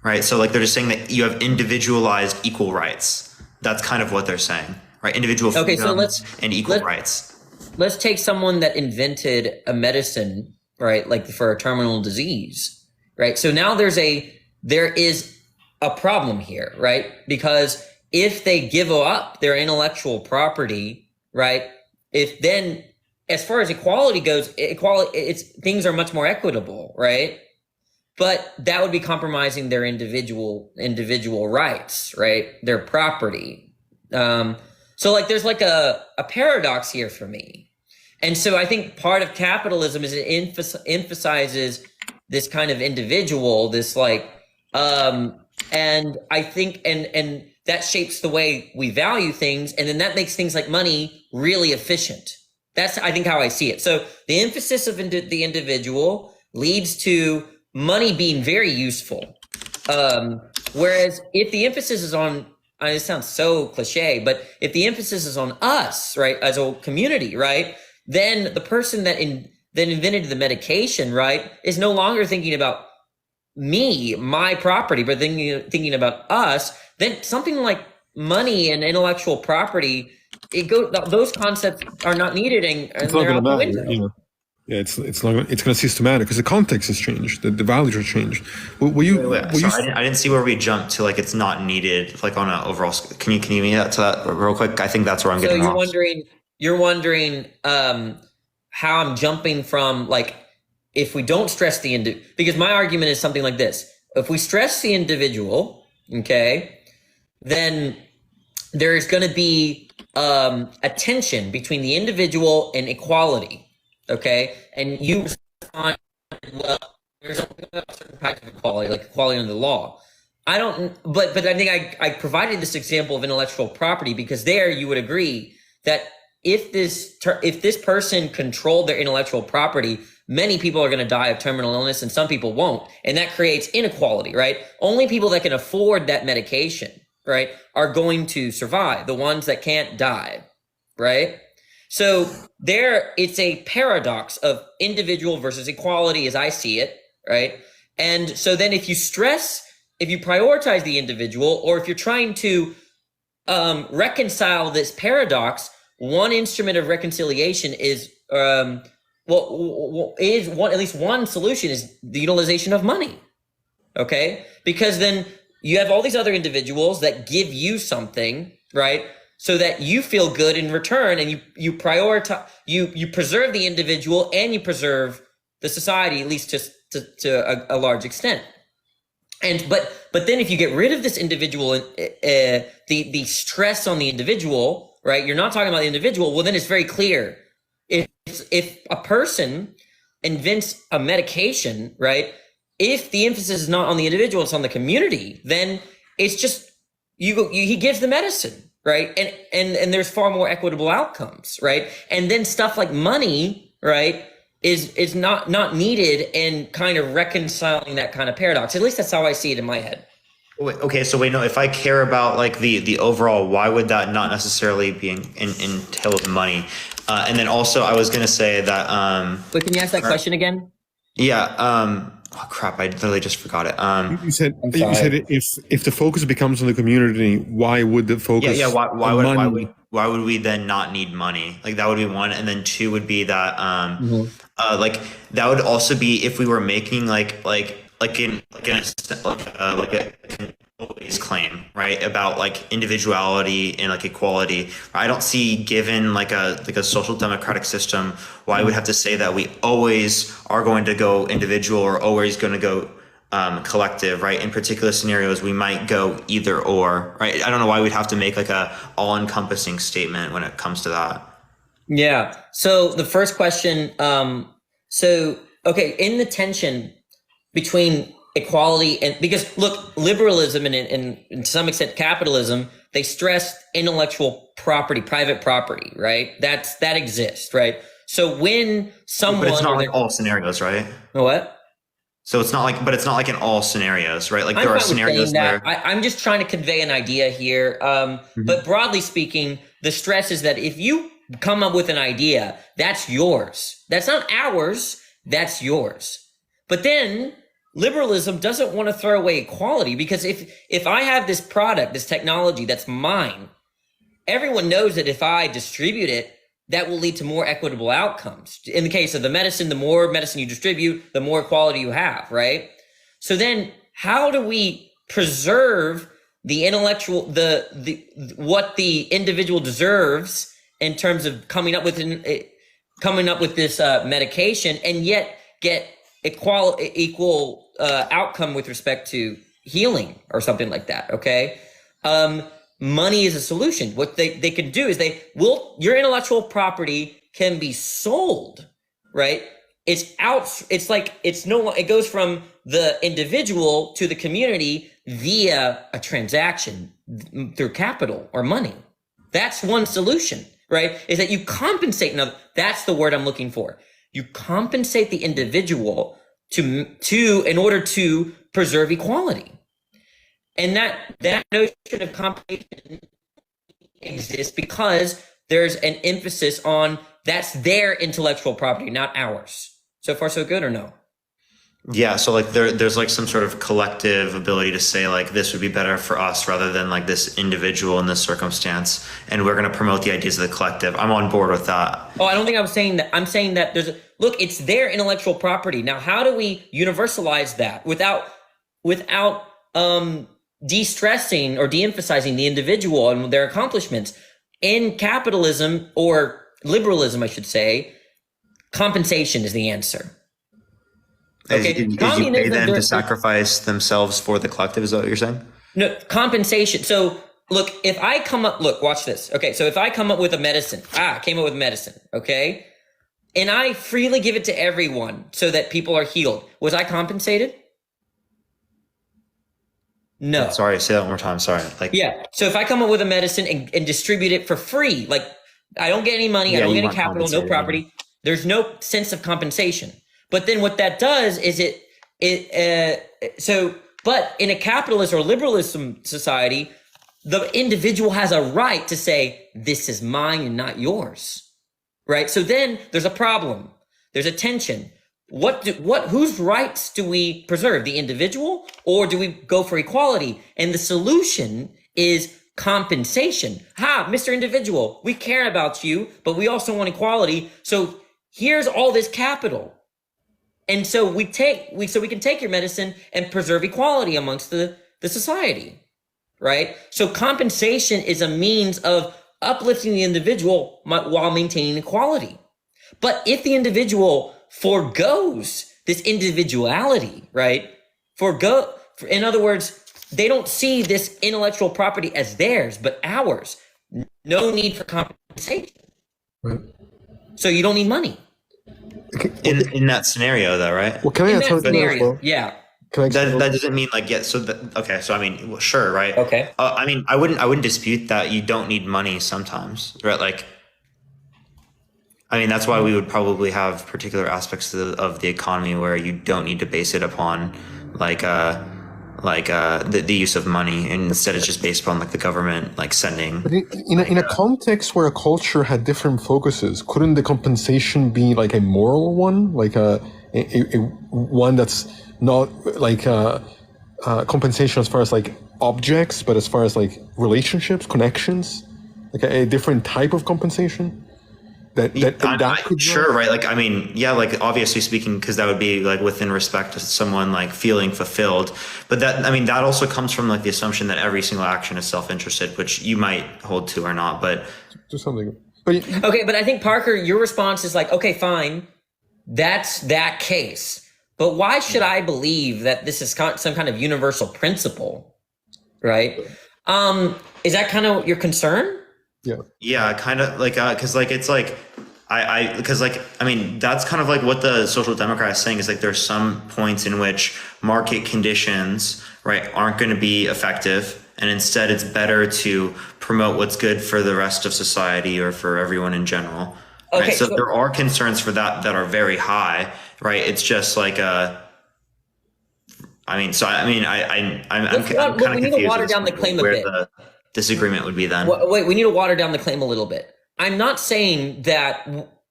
right? So like they're just saying that you have individualized equal rights. That's kind of what they're saying, right? Individual Okay, so freedom and equal let's rights. let's take someone that invented a medicine, right? Like for a terminal disease, right? So now there is a problem here, right? Because if they give up their intellectual property, right? If then, as far as equality goes, things are much more equitable, right? But that would be compromising their individual rights, right? Their property. So like there's like a paradox here for me. And so I think part of capitalism is it emphasizes this kind of individual, this like, and I think, and that shapes the way we value things. And then that makes things like money really efficient. That's, I think, how I see it. So the emphasis of the individual leads to money being very useful. Whereas if the emphasis is on, it sounds so cliche, but if the emphasis is on us, right, as a community, right, then the person that invented the medication, right, is no longer thinking about me, my property, but thinking about us. Then something like money and intellectual property, those concepts are not needed, and It's not they're going out to the matter. window. You know. Yeah, it's going to cease to matter because the context has changed, the values are changed. I didn't see where we jumped to like it's not needed like on an overall. Can you give me that to that real quick? I think that's where I'm So getting you're lost. wondering how I'm jumping from like if we don't stress the because my argument is something like this: if we stress the individual, okay, then there's going to be a tension between the individual and equality. Okay, and you respond, well, there's a certain type of equality, like equality under the law. I don't, but I think I provided this example of intellectual property because there you would agree that if this person controlled their intellectual property, many people are going to die of terminal illness and some people won't, and that creates inequality, right? Only people that can afford that medication, right, are going to survive. The ones that can't die, right? So there, it's a paradox of individual versus equality as I see it, right? And so then if you prioritize the individual, or if you're trying to reconcile this paradox, one instrument of reconciliation is, at least one solution is the utilization of money, okay? Because then you have all these other individuals that give you something, right? So that you feel good in return, and you prioritize, you preserve the individual and you preserve the society, at least to a large extent. And but then if you get rid of this individual, the stress on the individual, right? You're not talking about the individual. Well, then it's very clear. If a person invents a medication, right? If the emphasis is not on the individual, it's on the community, then it's just he gives the medicine. Right. And there's far more equitable outcomes. Right. And then stuff like money, right, is not needed in kind of reconciling that kind of paradox. At least that's how I see it in my head. Okay. So no, if I care about like the overall, why would that not necessarily be entail with money? And then also I was going to say that, Wait, can you ask that question again? Yeah. Oh crap! I literally just forgot it. You said if the focus becomes on the community, why would the focus? Yeah. Why would we then not need money? Like that would be one, and then two would be that like that would also be if we were making like a always claim, right, about like individuality and like equality. I don't see, given like a social democratic system, why I would have to say that we always are going to go individual or always going to go collective, right? In particular scenarios, we might go either or, right? I don't know why we'd have to make like a all-encompassing statement when it comes to that. Yeah. So the first question, okay, in the tension between equality and, because look, liberalism and to some extent capitalism, they stress intellectual property, private property, right? That exists, right? So when someone, but it's not like all scenarios, right? What? So it's not like in all scenarios, right? Like there are scenarios where I'm just trying to convey an idea here. But broadly speaking, the stress is that if you come up with an idea. That's yours. That's not ours. That's yours. But then liberalism doesn't want to throw away equality, because if I have this product, this technology that's mine, everyone knows that if I distribute it, that will lead to more equitable outcomes. In the case of the medicine, the more medicine you distribute, the more equality you have, right? So then how do we preserve the intellectual, what the individual deserves in terms of coming up with this medication, and yet get equal outcome with respect to healing or something like that? Okay. Money is a solution. What they can do is your intellectual property can be sold, right? It goes from the individual to the community via a transaction through capital or money. That's one solution, right? Is that you compensate. Now, that's the word I'm looking for. You compensate the individual in order to preserve equality. And that notion of compensation exists because there's an emphasis on that's their intellectual property, not ours. So far, so good, or no? Yeah, so like there's like some sort of collective ability to say like this would be better for us rather than like this individual in this circumstance, and we're going to promote the ideas of the collective. I'm on board with that. Oh, I don't think I'm saying that. I'm saying that look, it's their intellectual property. Now, how do we universalize that without de-stressing or de-emphasizing the individual and their accomplishments? In capitalism, or liberalism, I should say, compensation is the answer. Okay, you pay them to sacrifice themselves for the collective, is that what you're saying? No, compensation. So look, watch this. Okay, so if I come up with a medicine, came up with medicine, okay, and I freely give it to everyone so that people are healed, was I compensated? No. Sorry, say that one more time. Sorry. Yeah. So if I come up with a medicine and distribute it for free, like I don't get any money, I don't get any capital, no property. There's no sense of compensation. But then what that does is but in a capitalist or liberalism society, the individual has a right to say, this is mine and not yours. Right? So then there's a problem. There's a tension. Whose rights do we preserve? The individual, or do we go for equality? And the solution is compensation. Mr. Individual, we care about you, but we also want equality. So here's all this capital. And so we can take your medicine and preserve equality amongst the society, right? So compensation is a means of uplifting the individual while maintaining equality. But if the individual forgoes this individuality, right? In other words, they don't see this intellectual property as theirs, but ours. No need for compensation. Right. So you don't need money. In that scenario, though, right? Well, can I add something as well? Yeah. That doesn't mean like So I mean, well, sure, right? Okay. I mean, I wouldn't dispute that you don't need money sometimes, right? Like, I mean, that's why we would probably have particular aspects of the economy where you don't need to base it upon the use of money, and instead it's just based upon like the government like sending. But in a context where a culture had different focuses, couldn't the compensation be like a moral one, like a one that's not like compensation as far as like objects, but as far as like relationships, connections, like a different type of compensation? That could sure, right? Like, I mean, yeah, like obviously speaking, because that would be like within respect to someone like feeling fulfilled. But that also comes from like the assumption that every single action is self-interested, which you might hold to or not, but just something. Okay, but I think Parker, your response is like, okay, fine, that's that case. But why should I believe that this is some kind of universal principle, right? Is that kind of your concern? Yeah, kind of like because like it's like because like I mean that's kind of like what the social democrat is saying is like there's some points in which market conditions, right, aren't going to be effective, and instead it's better to promote what's good for the rest of society or for everyone in general. Okay, right? So there are concerns for that are very high, right? It's just like I'm kind of confused. We need to water down the claim a bit. The disagreement would be then. Wait, we need to water down the claim a little bit. I'm not saying that.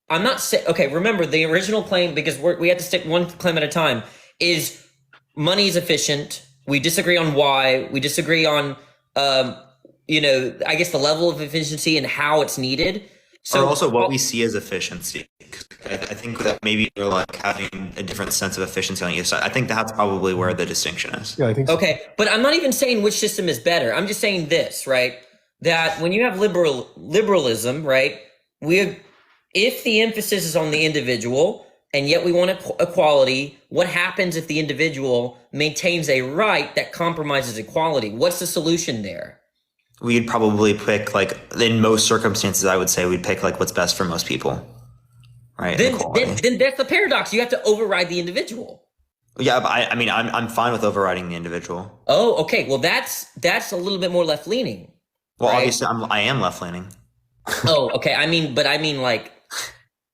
I'm not saying. Okay, remember the original claim, because we have to stick one claim at a time. Is money is efficient. We disagree on why. We disagree on, I guess the level of efficiency and how it's needed. So, or also what we see as efficiency. I think that maybe you're like having a different sense of efficiency on either side. I think that's probably where the distinction is. Yeah, I think so. Okay, but I'm not even saying which system is better. I'm just saying this, right? That when you have liberalism, right? If the emphasis is on the individual, and yet we want equality, what happens if the individual maintains a right that compromises equality? What's the solution there? We'd probably pick, like, in most circumstances, I would say we'd pick like what's best for most people, right? Then that's the paradox. You have to override the individual. Yeah, but I mean, I'm fine with overriding the individual. Oh, okay. Well, that's a little bit more left leaning. Well, right? obviously, I am left leaning. Oh, okay. I mean like,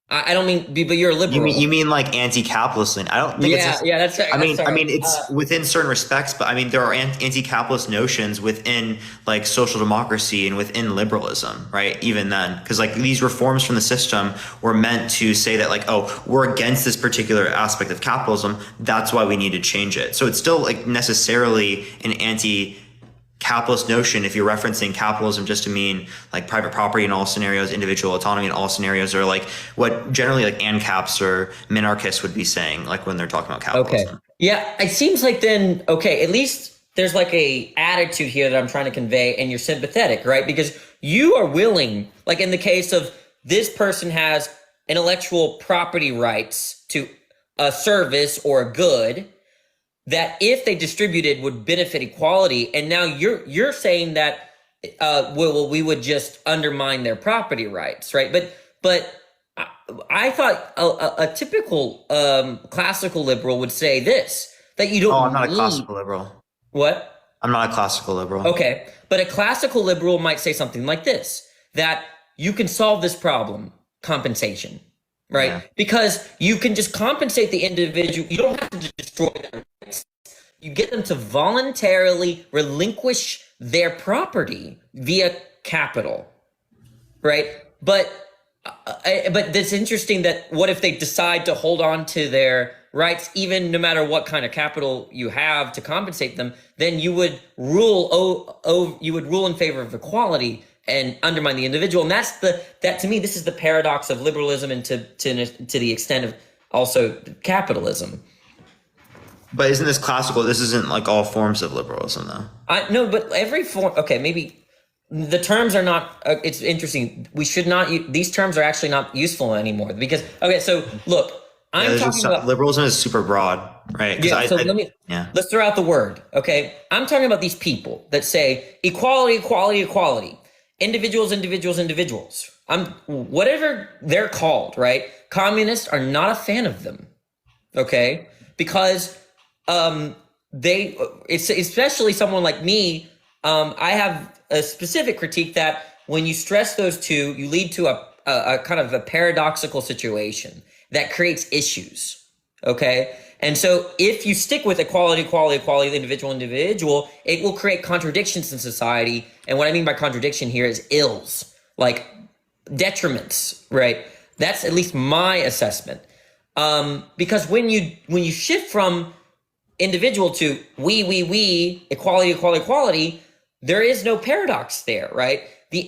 I don't mean, but you're a liberal. You mean like anti-capitalist leaning? I don't think it's. Yeah, that's. I mean, it's within certain respects, but I mean, there are anti-capitalist notions within like social democracy and within liberalism, right? Even then, because like these reforms from the system were meant to say that like, oh, we're against this particular aspect of capitalism. That's why we need to change it. So it's still like necessarily an anti-capitalist notion if you're referencing capitalism just to mean like private property in all scenarios, individual autonomy in all scenarios, or like what generally like ANCAPs or minarchists would be saying like when they're talking about capitalism. Okay. Yeah, it seems like then, okay, at least there's like a attitude here that I'm trying to convey, and you're sympathetic, right? Because you are willing, like in the case of this person has intellectual property rights to a service or a good, that if they distributed would benefit equality, and now you're saying that we would just undermine their property rights, right? But I thought a typical classical liberal would say this, that you don't. Oh, I'm not a classical liberal. What? I'm not a classical liberal. Okay, but a classical liberal might say something like this: that you can solve this problem, compensation, right? Yeah. Because you can just compensate the individual. You don't have to destroy their rights. You get them to voluntarily relinquish their property via capital, right? But it's interesting that what if they decide to hold on to their rights, even no matter what kind of capital you have to compensate them, then you would rule in favor of equality and undermine the individual. And that to me, this is the paradox of liberalism, and to the extent of also capitalism. But isn't this classical? This isn't like all forms of liberalism, though. No, but every form. Okay, maybe the terms are not. It's interesting. We should not. These terms are actually not useful anymore because. Okay, so look, I'm talking about liberalism is super broad, right? Yeah. Let's throw out the word. Okay, I'm talking about these people that say equality, equality, equality. Individuals, individuals, individuals. Whatever they're called, right? Communists are not a fan of them. Okay, because. It's especially someone like me. I have a specific critique that when you stress those two, you lead to a kind of a paradoxical situation that creates issues. Okay. And so if you stick with equality, equality, equality, individual, individual, it will create contradictions in society. And what I mean by contradiction here is ills, like detriments, right? That's at least my assessment. Because when you shift from individual to we, equality, equality, equality, there is no paradox there, right?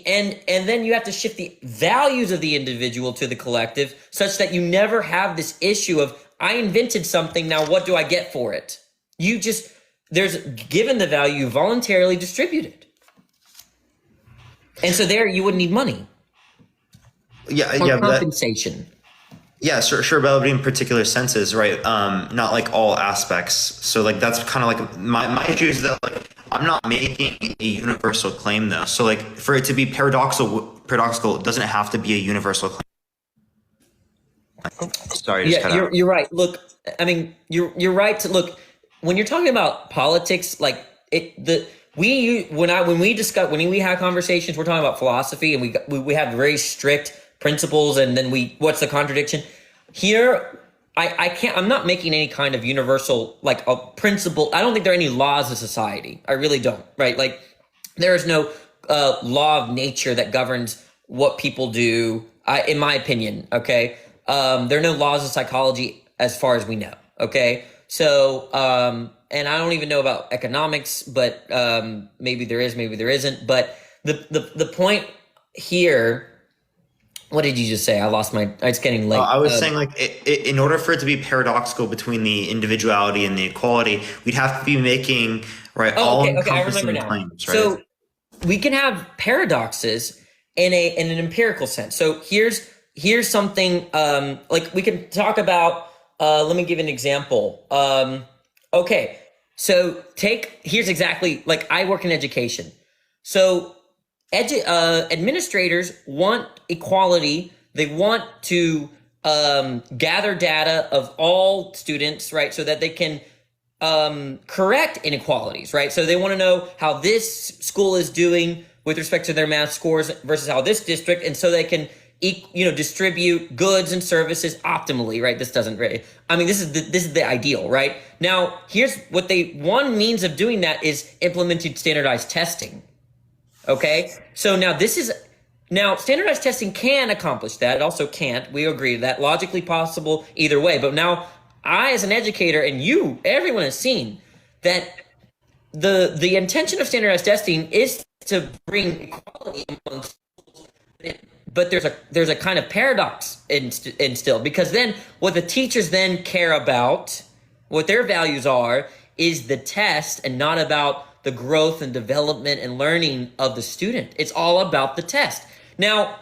And then you have to shift the values of the individual to the collective such that you never have this issue of, I invented something, now what do I get for it? There's given the value, you voluntarily distributed. And so there you wouldn't need money. Yeah, compensation. Yeah, sure, but in particular senses, right? Not like all aspects. So like that's kind of like my issue is that like I'm not making a universal claim though. So like for it to be paradoxical, it doesn't have to be a universal claim. Sorry, you're right. Look, I mean, you're right to look when you're talking about politics, like when we have conversations, we're talking about philosophy, and we have very strict principles, and then what's the contradiction here? I'm not making any kind of universal like a principle. I don't think there are any laws of society. I really don't, right? Like there is no law of nature that governs what people do, in my opinion. Okay. There are no laws of psychology as far as we know. Okay. So, and I don't even know about economics, but maybe there is, maybe there isn't. But the point here, what did you just say? I lost my. It's getting late. I was saying, like, in order for it to be paradoxical between the individuality and the equality, we'd have to be making Oh, okay. I remember now. claims, right? So we can have paradoxes in an empirical sense. So here's something like we can talk about. Let me give an example. Okay, so here's exactly like I work in education. So administrators want equality. They want to gather data of all students, right, so that they can correct inequalities, right? So they want to know how this school is doing with respect to their math scores versus how this district, and so they can distribute goods and services optimally, right? This doesn't really, I mean, this is the ideal, right? Now, here's what one means of doing that is implementing standardized testing. Okay, so now standardized testing can accomplish that. It also can't. We agree to that. Logically possible either way. But now I, as an educator, and everyone has seen that the intention of standardized testing is to bring equality among schools. But there's a kind of paradox instilled, because then what the teachers then care about, what their values are, is the test and not about the growth and development and learning of the student. It's all about the test. Now,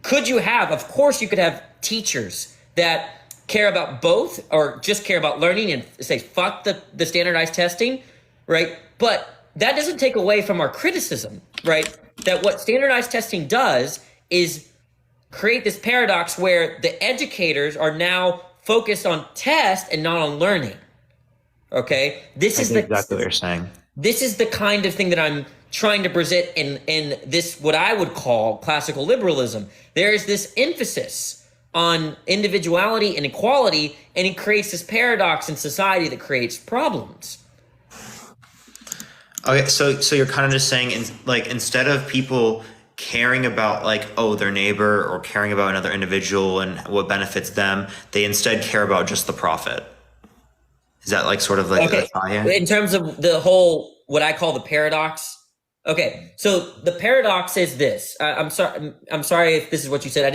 of course you could have teachers that care about both, or just care about learning and say, fuck the standardized testing, right? But that doesn't take away from our criticism, right? That what standardized testing does is create this paradox where the educators are now focused on test and not on learning. Okay? This is exactly what you're saying. This is the kind of thing that I'm trying to present in this, what I would call classical liberalism. There is this emphasis on individuality and equality, and it creates this paradox in society that creates problems. Okay, so you're kind of just saying, instead of people caring about their neighbor or caring about another individual and what benefits them, they instead care about just the profit. Is that sort of okay? In terms of the whole, what I call the paradox. Okay, so the paradox is this. I'm sorry if this is what you said. I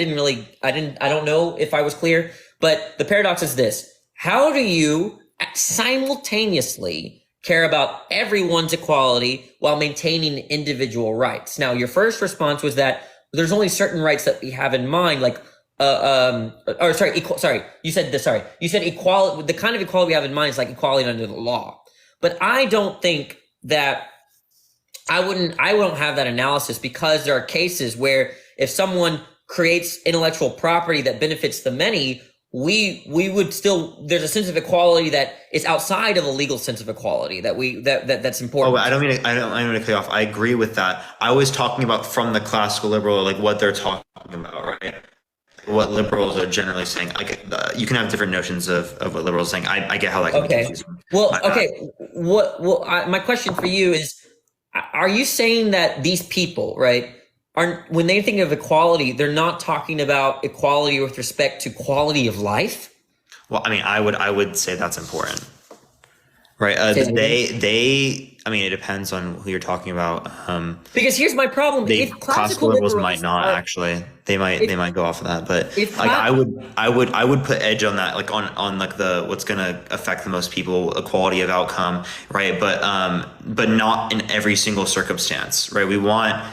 don't know if I was clear, but the paradox is this: how do you simultaneously care about everyone's equality while maintaining individual rights? Now, your first response was that there's only certain rights that we have in mind, you said equality. The kind of equality we have in mind is like equality under the law. But I don't think that I won't have that analysis, because there are cases where if someone creates intellectual property that benefits the many, we would still, there's a sense of equality that is outside of a legal sense of equality that's important. Oh, I don't mean to cut you off. I agree with that. I was talking about from the classical liberal, what they're talking about, right? What liberals are generally saying. You can have different notions of what liberals are saying. I get how that can be confusing. Well, okay. My question for you is, are you saying that these people, right, when they think of equality, they're not talking about equality with respect to quality of life? Well, I mean, I would say that's important, right? It depends on who you're talking about. Because here's my problem: if classical liberals might not actually, they might go off of that, but I would put edge on that, on the what's going to affect the most people, equality of outcome, right? But not in every single circumstance, right? We want.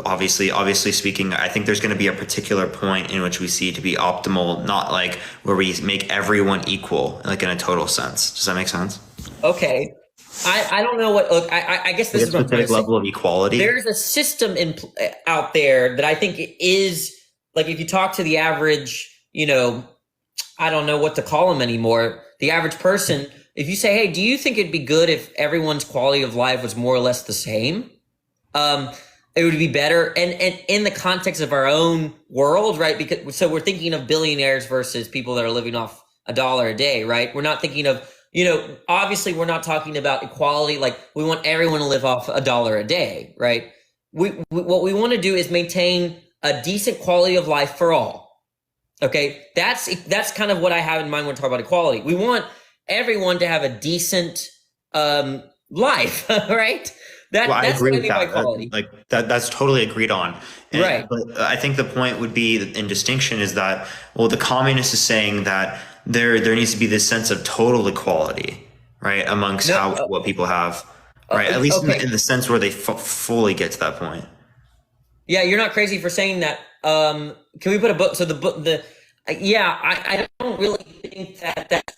Obviously speaking, I think there's going to be a particular point in which we see to be optimal, not where we make everyone equal, in a total sense. Does that make sense? Okay. I don't know what. Look, I guess this is what I'm trying to say. Level of equality. There's a system out there that I think is if you talk to the average, I don't know what to call them anymore. The average person, if you say, "Hey, do you think it'd be good if everyone's quality of life was more or less the same?" It would be better, and in the context of our own world, right? So we're thinking of billionaires versus people that are living off $1 a day, right? We're not thinking of, obviously we're not talking about equality. We want everyone to live off $1 a day, right? What we want to do is maintain a decent quality of life for all. Okay, that's kind of what I have in mind when we talk about equality. We want everyone to have a decent life, right? Well, I That's agree what I with mean by that. equality. That's totally agreed on. Right. But I think the point would be in distinction is that, well, the communist is saying that there needs to be this sense of total equality, right, amongst what people have, right? At least okay. in the sense where they fully get to that point. Yeah, you're not crazy for saying that. Can we put a book? So I don't really think that's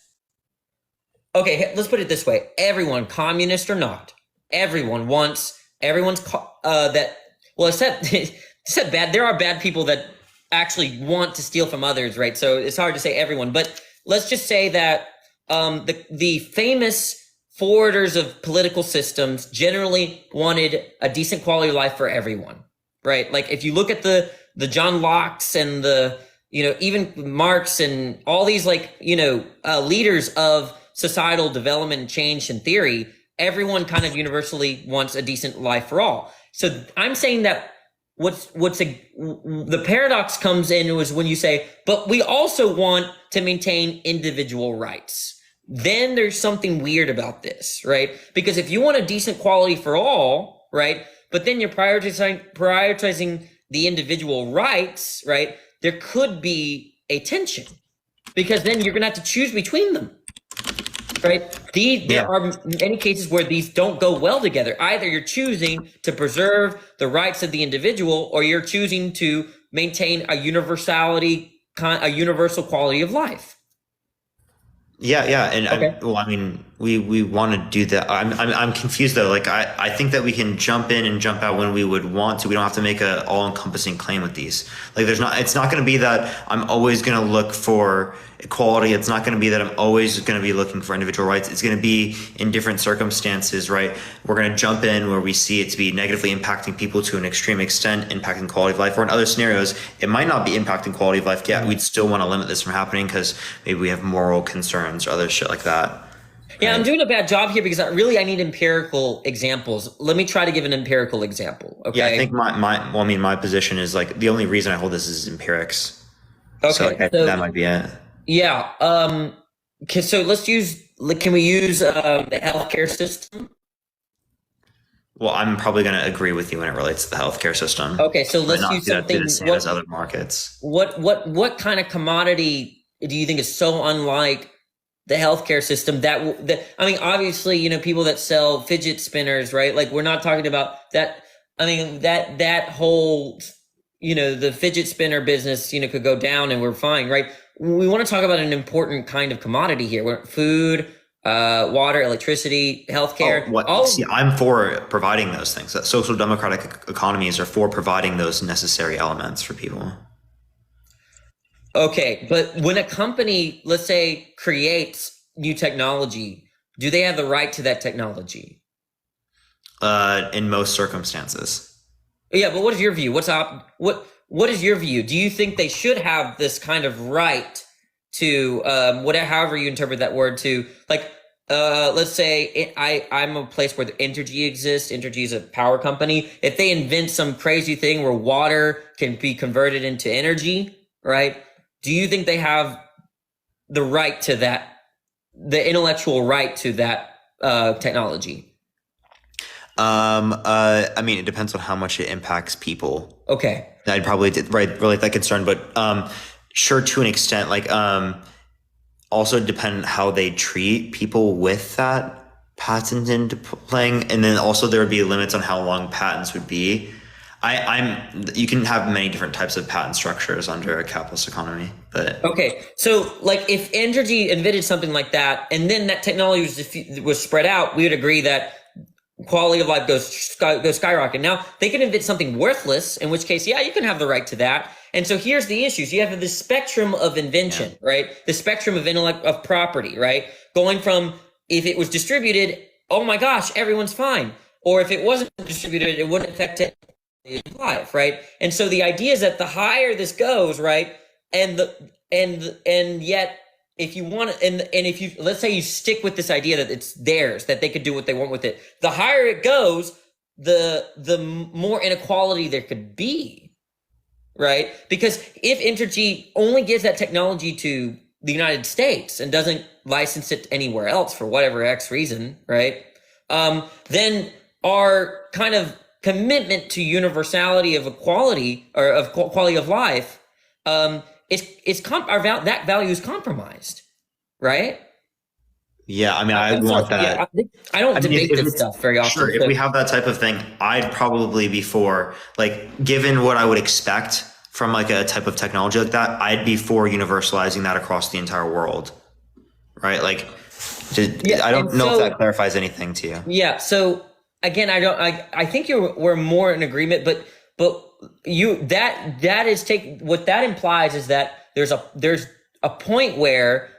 okay. Let's put it this way: everyone, communist or not, everyone's that. Well, except bad. There are bad people that actually want to steal from others, right? So it's hard to say everyone, but let's just say that the famous forwarders of political systems generally wanted a decent quality of life for everyone. Right. Like if you look at the John Locke's and even Marx and all these leaders of societal development and change and theory, everyone kind of universally wants a decent life for all. So I'm saying that the paradox comes in was when you say, but we also want to maintain individual rights. Then there's something weird about this, right? Because if you want a decent quality for all, right? But then you're prioritizing the individual rights, right? There could be a tension because then you're going to have to choose between them, right? There are many cases where these don't go well together. Either you're choosing to preserve the rights of the individual or you're choosing to maintain a universal quality of life. Yeah, and okay. I mean, we want to do that. I'm confused though. Like I think that we can jump in and jump out when we would want to. We don't have to make a all-encompassing claim with these. Like it's not going to be that I'm always going to look for equality. It's not going to be that I'm always going to be looking for individual rights. It's going to be in different circumstances, right? We're going to jump in where we see it to be negatively impacting people to an extreme extent, impacting quality of life, or in other scenarios, it might not be impacting quality of life. Yeah, we'd still want to limit this from happening because maybe we have moral concerns or other shit like that. Yeah, I'm doing a bad job here because I need empirical examples. Let me try to give an empirical example. Okay. Yeah, I think my position is like the only reason I hold this is empirics. Okay, so that might be it. Yeah. So can we use the healthcare system? Well, I'm probably going to agree with you when it relates to the healthcare system. Okay, so let's use something. As other markets. What kind of commodity do you think is so unlike the healthcare system that I mean, obviously, people that sell fidget spinners, right? Like we're not talking about that. I mean, that whole, the fidget spinner business, could go down and we're fine, right? We want to talk about an important kind of commodity here. Where food, water, electricity, healthcare. See, I'm for providing those things. That social democratic economies are for providing those necessary elements for people. Okay, but when a company, let's say, creates new technology, do they have the right to that technology? In most circumstances. Yeah, but what is your view? What is your view? Do you think they should have this kind of right to however you interpret that word to, like, let's say I'm a place where the Entergy exists. Entergy is a power company. If they invent some crazy thing where water can be converted into energy, right? Do you think they have the right to that, the intellectual right to that technology? I mean, it depends on how much it impacts people. Okay. I'd probably relate that concern, but sure, to an extent. Like, also depend how they treat people with that patent into playing, and then also there would be limits on how long patents would be. You can have many different types of patent structures under a capitalist economy, but okay. So, like, if Entergy invented something like that, and then that technology was spread out, we would agree that quality of life goes skyrocket. Now, they can invent something worthless, in which case, yeah, you can have the right to that. And so here's the issues. You have this spectrum of invention, right? The spectrum of property, right? Going from, if it was distributed, oh my gosh, everyone's fine. Or if it wasn't distributed, it wouldn't affect life, right? And so the idea is that the higher this goes, right? And yet, if you want to, and if you, let's say you stick with this idea that it's theirs, that they could do what they want with it, the higher it goes, the more inequality there could be. right? Because if Entergy only gives that technology to the United States and doesn't license it anywhere else for whatever X reason, right? Then our kind of commitment to universality of equality or of quality of life, that value is compromised, right? Yeah, I mean, I want that. Yeah, I don't debate if this it's- stuff very often. Sure, if we have that type of thing, I'd probably be for, like, given what I would expect from like a type of technology like that, I'd be for universalizing that across the entire world, right? Like, I don't know if that clarifies anything to you. Yeah. So again, I think we're more in agreement, but what that implies is that there's a point where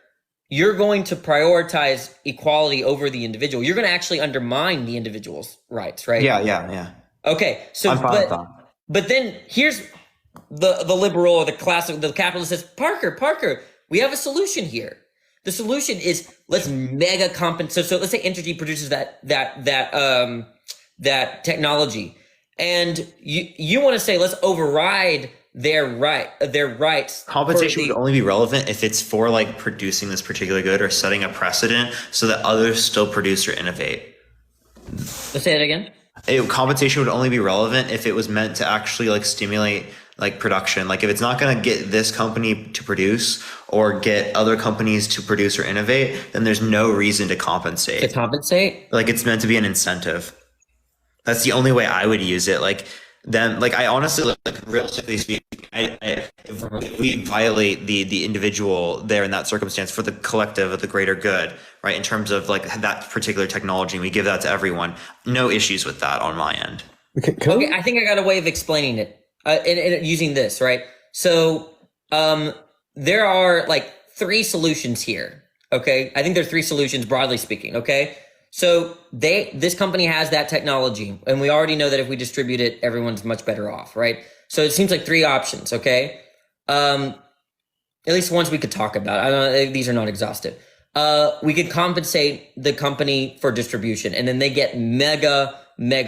you're going to prioritize equality over the individual. You're going to actually undermine the individual's rights, right? Yeah. Okay. So, I'm fine with that. but then here's the liberal or the capitalist says, Parker, we have a solution here. The solution is let's mega compensate. So let's say Entergy produces that technology, and you want to say let's override their rights. Compensation would only be relevant if it's for like producing this particular good or setting a precedent so that others still produce or innovate. Let's say that again. Compensation would only be relevant if it was meant to actually like stimulate like production. Like if it's not going to get this company to produce or get other companies to produce or innovate, then there's no reason to compensate. Like it's meant to be an incentive. That's the only way I would use it. Like then, like I honestly, like realistically speaking, if we violate the individual there in that circumstance for the collective of the greater good, right? In terms of like that particular technology, and we give that to everyone. No issues with that on my end. Okay, I think I got a way of explaining it. Using this, right? So, there are like 3 solutions here. Okay, I think there are 3 solutions broadly speaking. Okay, so this company has that technology, and we already know that if we distribute it, everyone's much better off, right? So it seems like 3 options. Okay, at least ones we could talk about. I don't know, these are not exhaustive. We could compensate the company for distribution, and then they get mega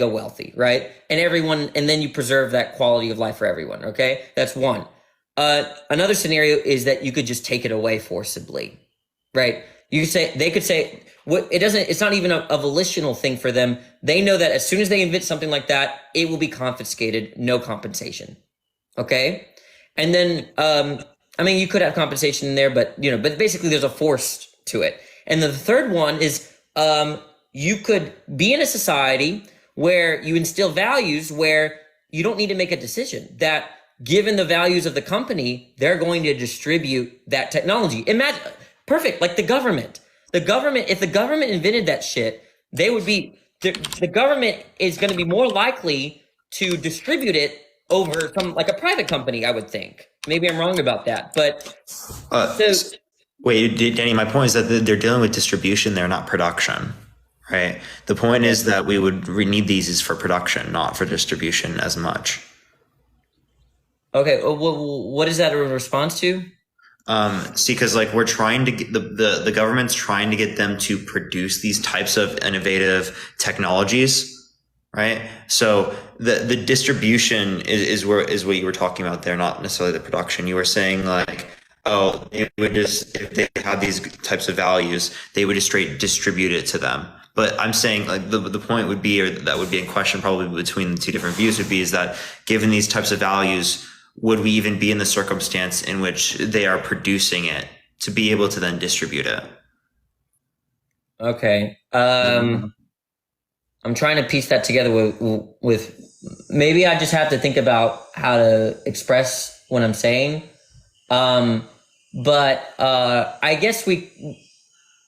wealthy, right? And then you preserve that quality of life for everyone. Okay, that's one. Another scenario is that you could just take it away forcibly, right? They could say it's not even a volitional thing for them. They know that as soon as they invent something like that, it will be confiscated, no compensation. Okay, and then I mean, you could have compensation in there, but basically there's a force to it. And then the third one is you could be in a society where you instill values where you don't need to make a decision, that given the values of the company, they're going to distribute that technology. Imagine, perfect, like the government. If the government invented that shit, they would be, the government is going to be more likely to distribute it over like a private company, I would think. Maybe I'm wrong about that, but wait, Danny, my point is that they're dealing with distribution, they're not production. Right. The point is that we would need these is for production, not for distribution as much. Okay. What is that a response to? See, because like we're trying to get the government's trying to get them to produce these types of innovative technologies. Right. So the distribution is what you were talking about there, not necessarily the production. You were saying like, oh, they would just, if they had these types of values, they would just straight distribute it to them. But I'm saying like the point would be, or that would be in question probably between the 2 different views would be, is that given these types of values, would we even be in the circumstance in which they are producing it to be able to then distribute it? Okay. I'm trying to piece that together with maybe I just have to think about how to express what I'm saying. But I guess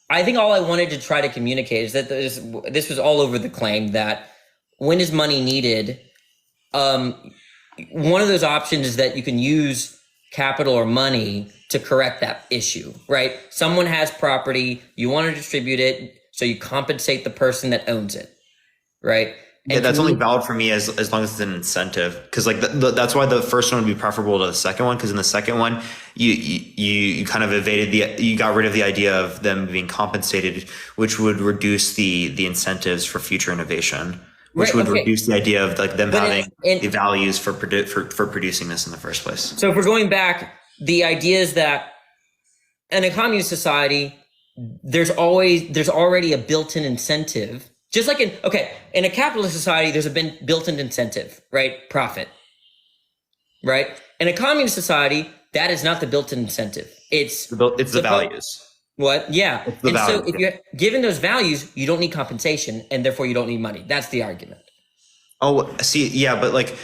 I think all I wanted to try to communicate is that this was all over the claim that when is money needed? One of those options is that you can use capital or money to correct that issue, right? Someone has property, you want to distribute it, so you compensate the person that owns it, right? Yeah, that's only valid for me as long as it's an incentive, because like that's why the first one would be preferable to the second one, because in the second one you kind of you got rid of the idea of them being compensated, which would reduce the incentives for future innovation, which Right, would okay. reduce the idea of like them But having the values for producing this in the first place. So if we're going back, the idea is that in a communist society, there's already a built-in incentive. Just like in a capitalist society, there's a built-in incentive, right? Profit, right? In a communist society, that is not the built-in incentive. It's the values. What? Yeah. The And value. so if you're given those values, you don't need compensation, and therefore you don't need money. That's the argument. Oh, see, yeah, but like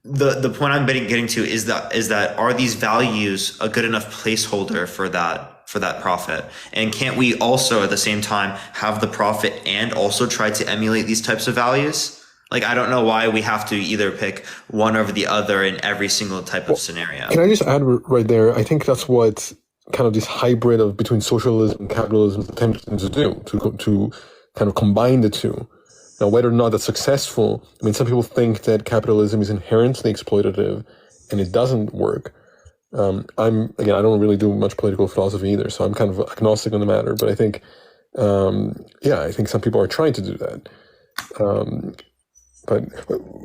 the point I'm getting to is that are these values a good enough placeholder for that profit? And can't we also at the same time have the profit and also try to emulate these types of values? Like, I don't know why we have to either pick one over the other in every single type of scenario. Can I just add right there? I think that's what kind of this hybrid of between socialism and capitalism is attempting to do, to kind of combine the two. Now, whether or not that's successful, I mean, some people think that capitalism is inherently exploitative and it doesn't work. I don't really do much political philosophy either, so I'm kind of agnostic on the matter. But I think, I think some people are trying to do that. But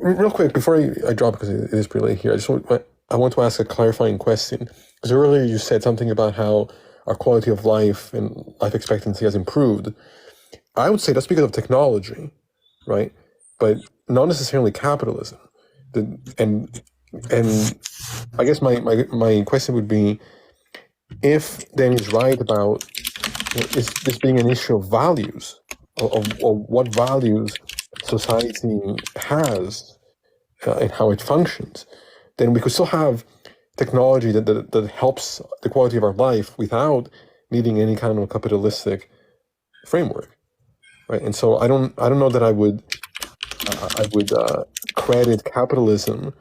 real quick, before I drop, because it is pretty late here, I want to ask a clarifying question. Because earlier you said something about how our quality of life and life expectancy has improved. I would say that's because of technology, right? But not necessarily capitalism. And I guess my question would be, if Danny's right about this being an issue of values, of what values society has and how it functions, then we could still have technology that helps the quality of our life without needing any kind of capitalistic framework, right? And so I don't know that I would credit capitalism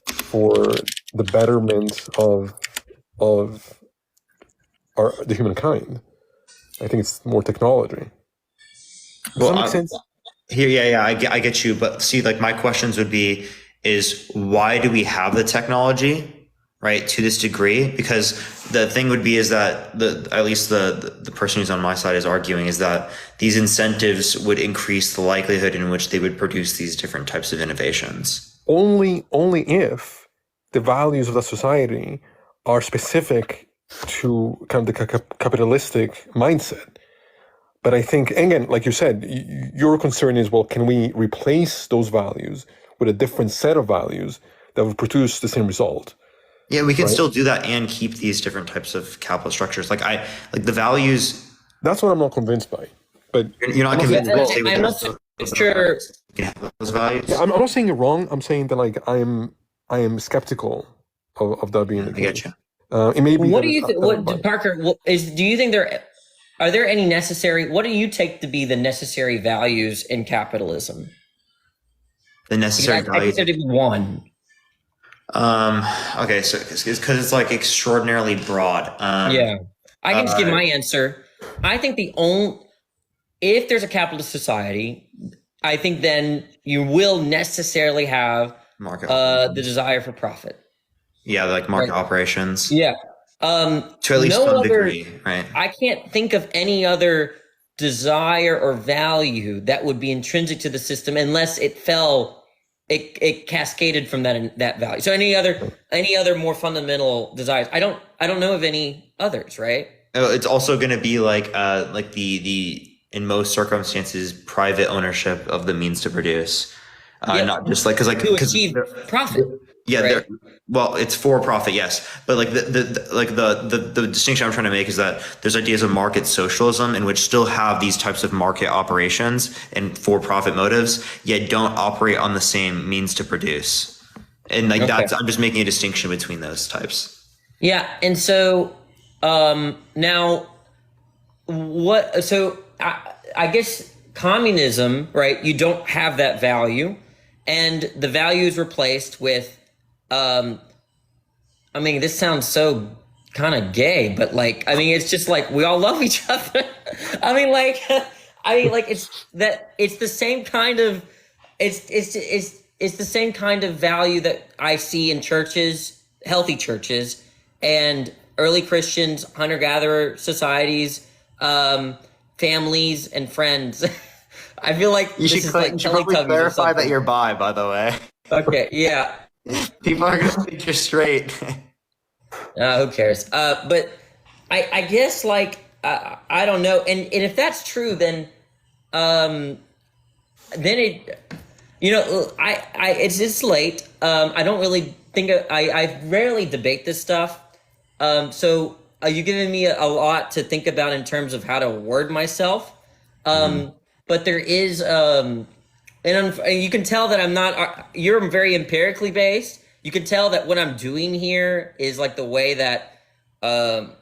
for the betterment of the humankind. I think it's more technology. Does that make sense? Here, I get you. But see, like my questions would be, is why do we have the technology, right, to this degree? Because the thing would be is that at least the person who's on my side is arguing is that these incentives would increase the likelihood in which they would produce these different types of innovations. Only if the values of the society are specific to kind of the capitalistic mindset. But I think, again, like you said, your concern is, well, can we replace those values with a different set of values that would produce the same result? Yeah, we can still do that and keep these different types of capital structures. Like the values. That's what I'm not convinced by. But you're not convinced. I'm not sure. Those values. Yeah, I'm not saying you're wrong. I'm saying that like I am skeptical of that being the case. I get you. It may be. What do you think? Parker? Do you think are there any necessary? What do you take to be the necessary values in capitalism? The necessary I values. consider to be one. Okay, so because it's like extraordinarily broad. Yeah, I can just give my answer. I think if there's a capitalist society, I think then you will necessarily have the desire for profit. Yeah, like market operations. Yeah. To at least some degree, right? I can't think of any other desire or value that would be intrinsic to the system unless it cascaded from that value. So any other more fundamental desires, I don't know of any others, right? It's also going to be like the in most circumstances private ownership of the means to produce, not just like to achieve profit. Yeah, right? Well, it's for profit, yes, but like the distinction I'm trying to make is that there's ideas of market socialism in which still have these types of market operations and for profit motives, yet don't operate on the same means to produce, and like I'm just making a distinction between those types. Yeah, and so now what? So I guess communism, right? You don't have that value, and the value is replaced with. I mean, this sounds so kind of gay, but like, I mean, it's just like we all love each other. I mean, it's the same kind of, it's the same kind of value that I see in churches, healthy churches, and early Christians, hunter-gatherer societies, families and friends. I feel like You should, you should probably clarify that you're bi, by the way. Okay, yeah. People are gonna think you're straight. Who cares? But I guess like I don't know, and if that's true, then it, it's late. I don't really think I rarely debate this stuff. So you're giving me a lot to think about in terms of how to word myself. But there is and you can tell that I'm not. You're very empirically based. You can tell that what I'm doing here is like the way that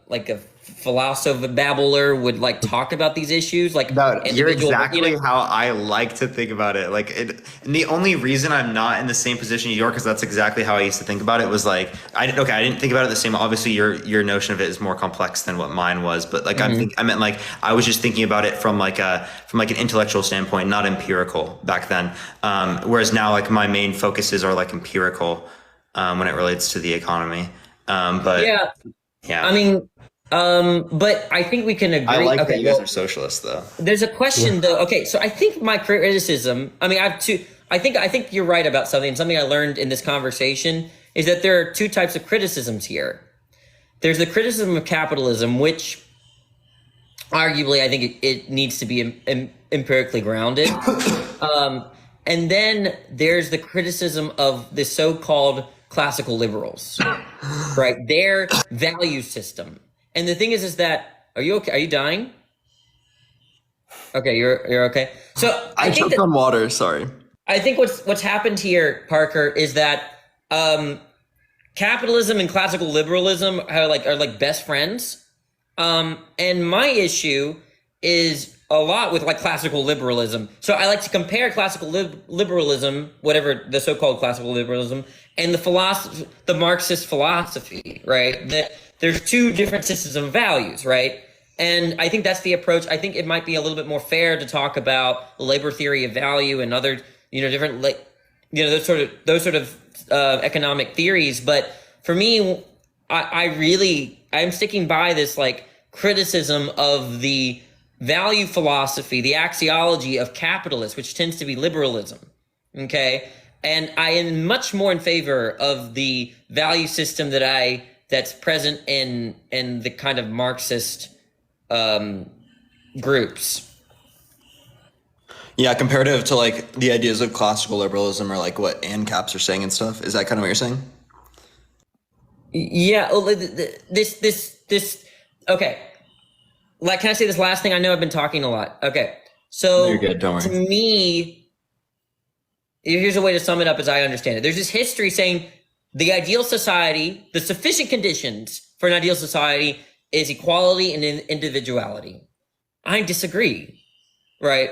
like a philosopher babbler would like talk about these issues. Like no, you're exactly how I like to think about it. Like it, and the only reason I'm not in the same position as you are, because that's exactly how I used to think about it. Was like I didn't think about it the same. Obviously, your notion of it is more complex than what mine was. But like I meant like I was just thinking about it from like an intellectual standpoint, not empirical back then. Whereas now, like my main focuses are like empirical when it relates to the economy. But yeah. I mean. But I think we can agree. I like that you guys are socialists, though. There's a question, though. Okay, so I think my criticism. I mean, I have two. I think you're right about something. Something I learned in this conversation is that there are two types of criticisms here. There's the criticism of capitalism, which arguably I think it needs to be empirically grounded. And then there's the criticism of the so-called classical liberals, right? Their value system. And the thing is that, are you okay? Are you dying? Okay, you're okay. So I choked on water. Sorry. I think what's happened here, Parker, is that capitalism and classical liberalism are like best friends. And my issue is a lot with like classical liberalism. So I like to compare classical liberalism, whatever the so-called classical liberalism, and the Marxist philosophy, right? There's two different systems of values, right? And I think that's the approach. I think it might be a little bit more fair to talk about labor theory of value and other, different, those sort of economic theories. But for me, I'm sticking by this like criticism of the value philosophy, the axiology of capitalists, which tends to be liberalism. Okay. And I am much more in favor of the value system that's present in the kind of Marxist groups. Yeah, comparative to like the ideas of classical liberalism or like what ANCAPs are saying and stuff. Is that kind of what you're saying? Yeah. This. Okay. Like, can I say this last thing? I know I've been talking a lot. Okay. So you're good. Don't worry. To me, here's a way to sum it up as I understand it. There's this history saying the ideal society, the sufficient conditions for an ideal society is equality and individuality. I disagree, right?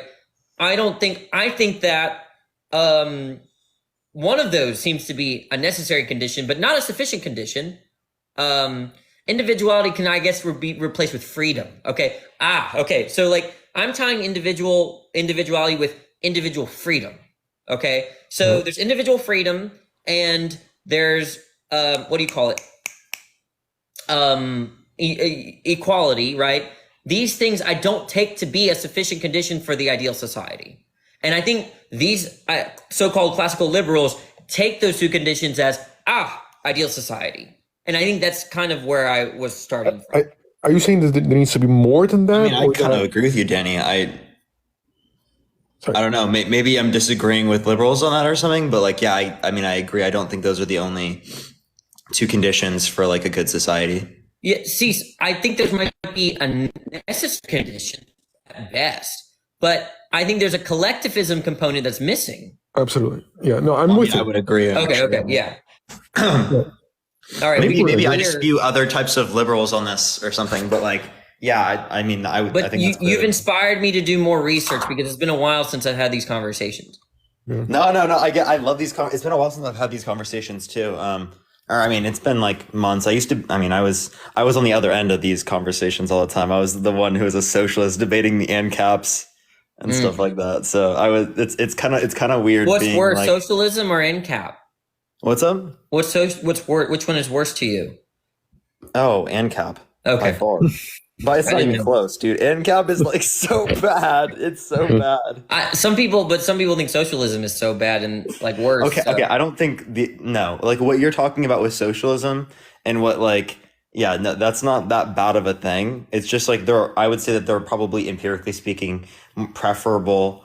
I think that one of those seems to be a necessary condition, but not a sufficient condition. Individuality can, I guess, be replaced with freedom. Okay. Okay. So like I'm tying individuality with individual freedom. Okay. So there's individual freedom and there's what do you call it? Equality, right? These things I don't take to be a sufficient condition for the ideal society. And I think these so-called classical liberals take those two conditions as ideal society. And I think that's kind of where I was starting from. Are you saying that there needs to be more than that? I mean, I kind of agree with you, Danny. I don't know. Maybe I'm disagreeing with liberals on that or something. But like, yeah, I mean, I agree. I don't think those are the only two conditions for like a good society. Yeah, see, I think there might be a necessary condition at best. But I think there's a collectivism component that's missing. Absolutely. Yeah, no, I'm with you. I would agree. Okay, yeah. All right. Maybe I dispute other types of liberals on this or something, but like, yeah, I mean, I would. But I think you've inspired me to do more research because it's been a while since I've had these conversations. Yeah. No. I love these. It's been a while since I've had these conversations too. It's been like months. I was on the other end of these conversations all the time. I was the one who was a socialist debating the ANCAPs and stuff like that. So it's kind of weird. What's worse, socialism or ANCAP? What's up? Which one is worse to you? Oh, ANCAP. Okay. But it's I not didn't even know. close, dude. ANCAP is like so bad. It's so bad. Some people think socialism is so bad and like worse. Okay, So. okay. I don't think no, like what you're talking about with socialism and what like yeah, no, that's not that bad of a thing. It's just like I would say that there are probably empirically speaking preferable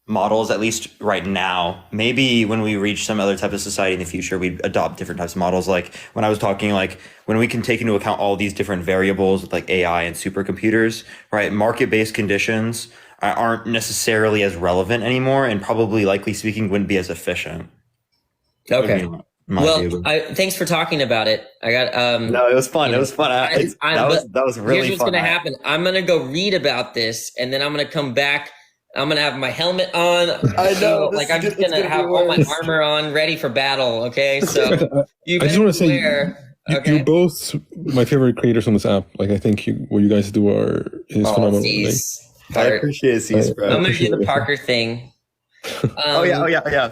models, at least right now. Maybe when we reach some other type of society in the future, we adopt different types of models. Like when I was talking, like when we can take into account all these different variables with like AI and supercomputers, right? Market-based conditions aren't necessarily as relevant anymore, and probably, likely speaking, wouldn't be as efficient. Okay. My Well, view. thanks for talking about it. I got No, it was fun. you It know, was fun. That was really here's what's fun. gonna happen. I'm gonna go read about this, and then I'm gonna come back. I'm gonna have my helmet on. I know. Like I'm just gonna have all my armor on, ready for battle. Okay, so you I just better want to say beware. you're Okay. both my favorite creators on this app. Like I think what you guys do is phenomenal. Like, Part. I appreciate it, Cease, bro. I'm gonna do appreciate the it. Parker thing. Oh yeah.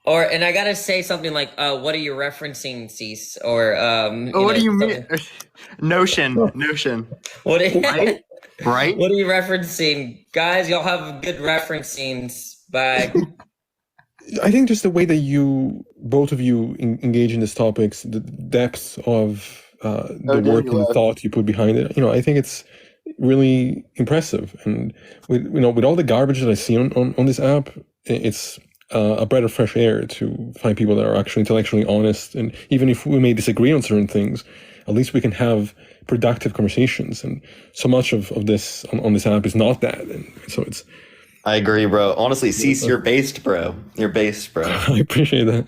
And I gotta say something like, "What are you referencing, Cease?" Or What do you mean? something- Notion. What? Right? What are you referencing, guys? Y'all have good referencing. Bye. I think just the way that both of you engage in these topics, the depth of the work and thought you put behind it. I think it's really impressive. And with all the garbage that I see on this app, it's a breath of fresh air to find people that are actually intellectually honest. And even if we may disagree on certain things, at least we can have productive conversations. And so much of this on this app is not that. And so it's. I agree, bro. Honestly, Cease, you're based, bro. You're based, bro. I appreciate that.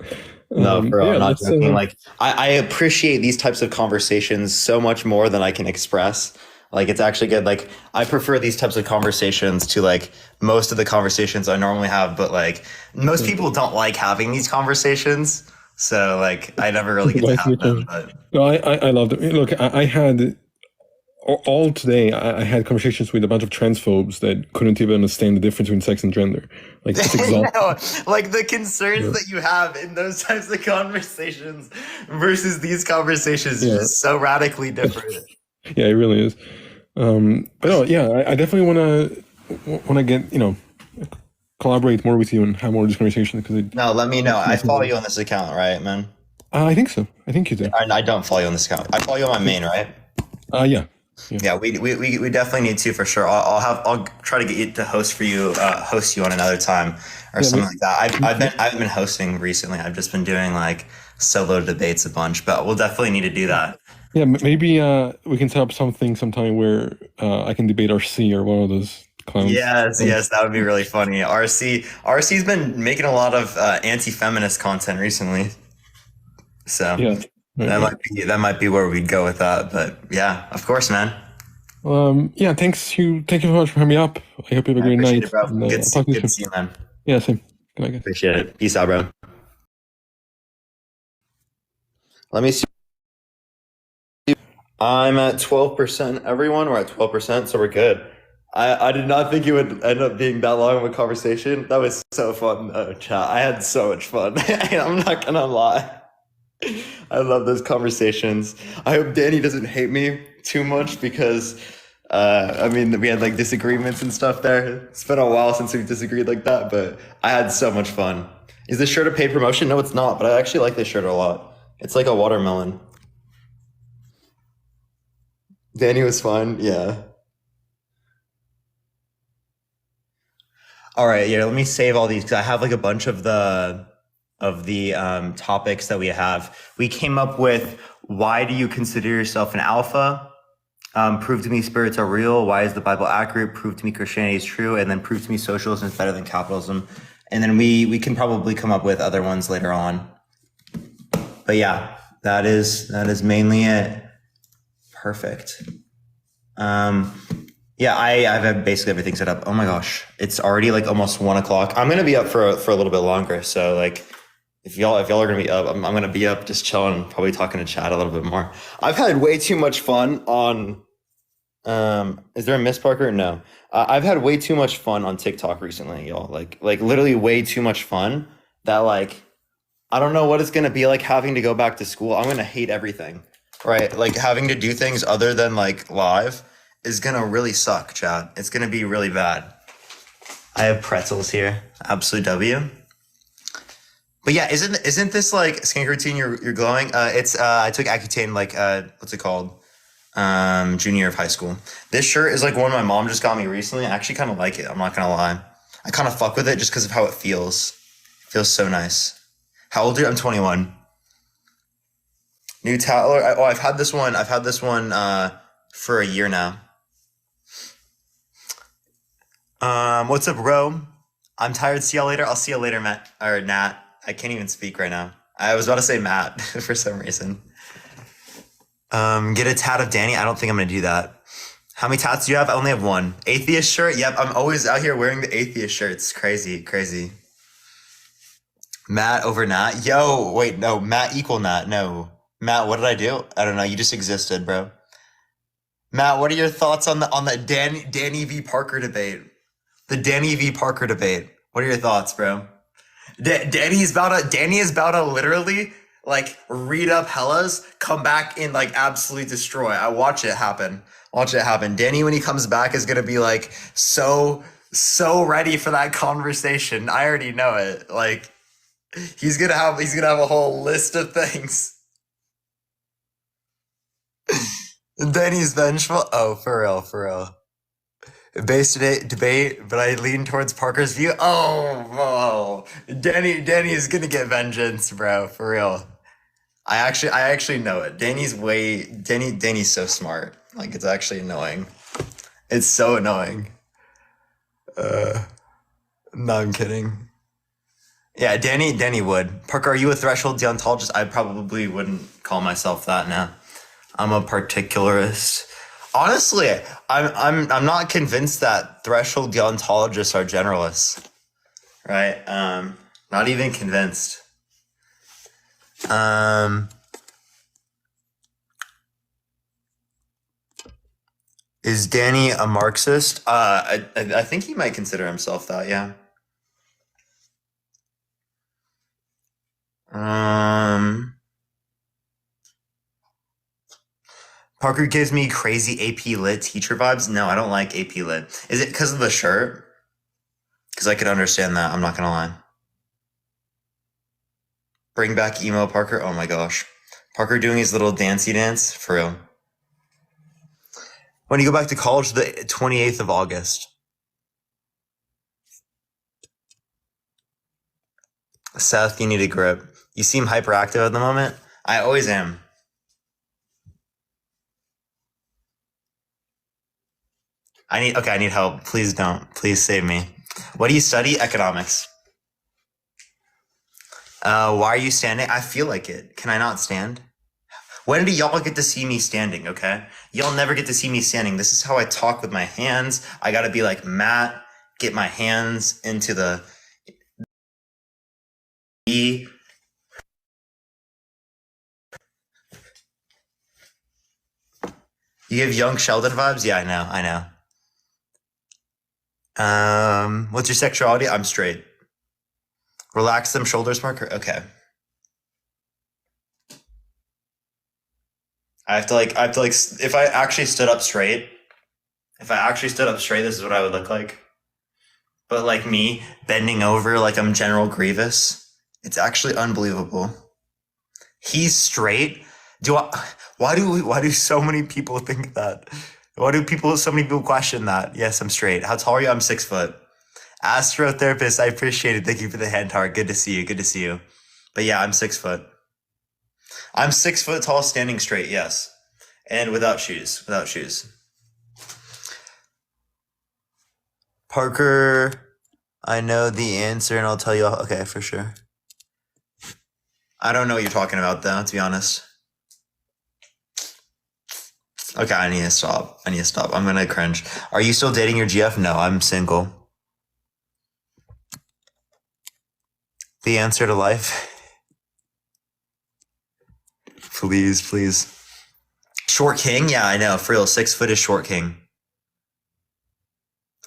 No, bro, I'm not joking. Uh, Like, I appreciate these types of conversations so much more than I can express. Like, it's actually good. Like, I prefer these types of conversations to like most of the conversations I normally have. But like, most people don't like having these conversations. So like, I never really get to have them. But No, I loved it. Look, I had all today. I had conversations with a bunch of transphobes that couldn't even understand the difference between sex and gender. Like it's exhausting. No, like the concerns that you have in those types of conversations versus these conversations is just so radically different. Yeah, it really is. But no, yeah, I definitely want to get collaborate more with you and have more of this conversation because No, let me know. I follow you on this account, right, man? I think so. I think you do. I don't follow you on this account. I follow you on my main, right? Yeah. Yeah, we definitely need to for sure. I'll try to get you to host you on another time or something like that. I haven't been hosting recently. I've just been doing like solo debates a bunch, but we'll definitely need to do that. Yeah, maybe we can set up something sometime where I can debate RC or one of those clowns. Yes, that would be really funny. RC's been making a lot of anti-feminist content recently, so yeah. That might be where we'd go with that, but yeah, of course, man. Yeah, thank you so much for having me up. I hope you have a great night. It, bro. And, Good to see you, man. Yeah, same. Good night, guys. Appreciate it. Peace out, bro. Let me see. I'm at 12%. Everyone, we're at 12%, so we're good. I did not think it would end up being that long of a conversation. That was so fun, chat. I had so much fun. I'm not gonna lie. I love those conversations. I hope Danny doesn't hate me too much because, we had like disagreements and stuff there. It's been a while since we've disagreed like that, but I had so much fun. Is this shirt a paid promotion? No, it's not, but I actually like this shirt a lot. It's like a watermelon. Danny was fun. Yeah. All right. Yeah. Let me save all these because I have like a bunch of the topics that we have. We came up with why do you consider yourself an alpha? Prove to me spirits are real. Why is the Bible accurate? Prove to me Christianity is true. And then prove to me socialism is better than capitalism. And then we can probably come up with other ones later on. But yeah, that is mainly it. Perfect. Yeah, I have basically everything set up. Oh my gosh, it's already like almost 1 o'clock. I'm gonna be up for a little bit longer. So like, if y'all are gonna be up, I'm gonna be up just chilling, probably talking to chat a little bit more. I've had way too much fun on. Is there a Miss Parker? No, I've had way too much fun on TikTok recently, y'all. Like literally way too much fun that like I don't know what it's gonna be like having to go back to school. I'm gonna hate everything. right? Like having to do things other than like live is gonna really suck, Chad. It's gonna be really bad. I have pretzels here. Absolute W. But yeah, isn't this like skincare routine? You're glowing. It's I took Accutane like what's it called? Junior year of high school. This shirt is like one my mom just got me recently. I actually kind of like it. I'm not gonna lie. I kind of fuck with it just because of how it feels. It feels so nice. How old are you? I'm 21. New Tower. Oh, I've had this one. I've had this one for a year now. What's up, bro? I'm tired. See y'all later. I'll see you later, Matt or Nat. I can't even speak right now. I was about to say Matt for some reason. Get a tat of Danny. I don't think I'm gonna do that. How many tats do you have? I only have one. Atheist shirt. Yep, I'm always out here wearing the atheist shirts. Crazy, crazy. Matt over Nat. Yo, wait, no. Matt equal Nat. No. Matt, what did I do? I don't know. You just existed, bro. Matt, what are your thoughts on the Danny v Parker debate? The Danny v Parker debate. What are your thoughts, bro? Danny is about to literally like read up Hellas, come back and like absolutely destroy. I watch it happen. Watch it happen. Danny, when he comes back, is gonna be like so ready for that conversation. I already know it. Like he's gonna have a whole list of things. Danny's vengeful. Oh, for real, for real. Base today debate, but I lean towards Parker's view. Oh, Danny is gonna get vengeance, bro. For real. I actually know it. Danny's so smart. Like it's actually annoying. It's so annoying. No, I'm kidding. Yeah, Danny would. Parker, are you a threshold deontologist? I probably wouldn't call myself that now. I'm a particularist. Honestly, I'm not convinced that threshold deontologists are generalists. Right? Not even convinced. Is Danny a Marxist? I think he might consider himself that, yeah. Parker gives me crazy AP Lit teacher vibes. No, I don't like AP Lit. Is it because of the shirt? Because I could understand that. I'm not gonna lie. Bring back emo Parker. Oh my gosh, Parker doing his little dancey dance for real. When you go back to college, the 28th of August. Seth, you need a grip. You seem hyperactive at the moment. I always am. I need help. Please don't. Please save me. What do you study? Economics. Why are you standing? I feel like it. Can I not stand? When do y'all get to see me standing, okay? Y'all never get to see me standing. This is how I talk with my hands. I gotta be like Matt, get my hands into the E. You give young Sheldon vibes? Yeah, I know. What's your sexuality? I'm straight. Relax them shoulders, Parker. Okay. I have to like, if I actually stood up straight, this is what I would look like. But like me bending over like I'm General Grievous, it's actually unbelievable. He's straight. Why do so many people think that? So many people question that? Yes, I'm straight. How tall are you? I'm 6 foot. Astrotherapist, I appreciate it. Thank you for the hand heart. Good to see you. But yeah, I'm 6 foot. I'm 6 foot tall, standing straight. Yes, and without shoes. Parker, I know the answer, and I'll tell you. Okay, for sure. I don't know what you're talking about, though. To be honest. Okay, I need to stop. I'm gonna cringe. Are you still dating your GF? No, I'm single. The answer to life. Please. Short king? Yeah, I know. For real, 6 foot is short king.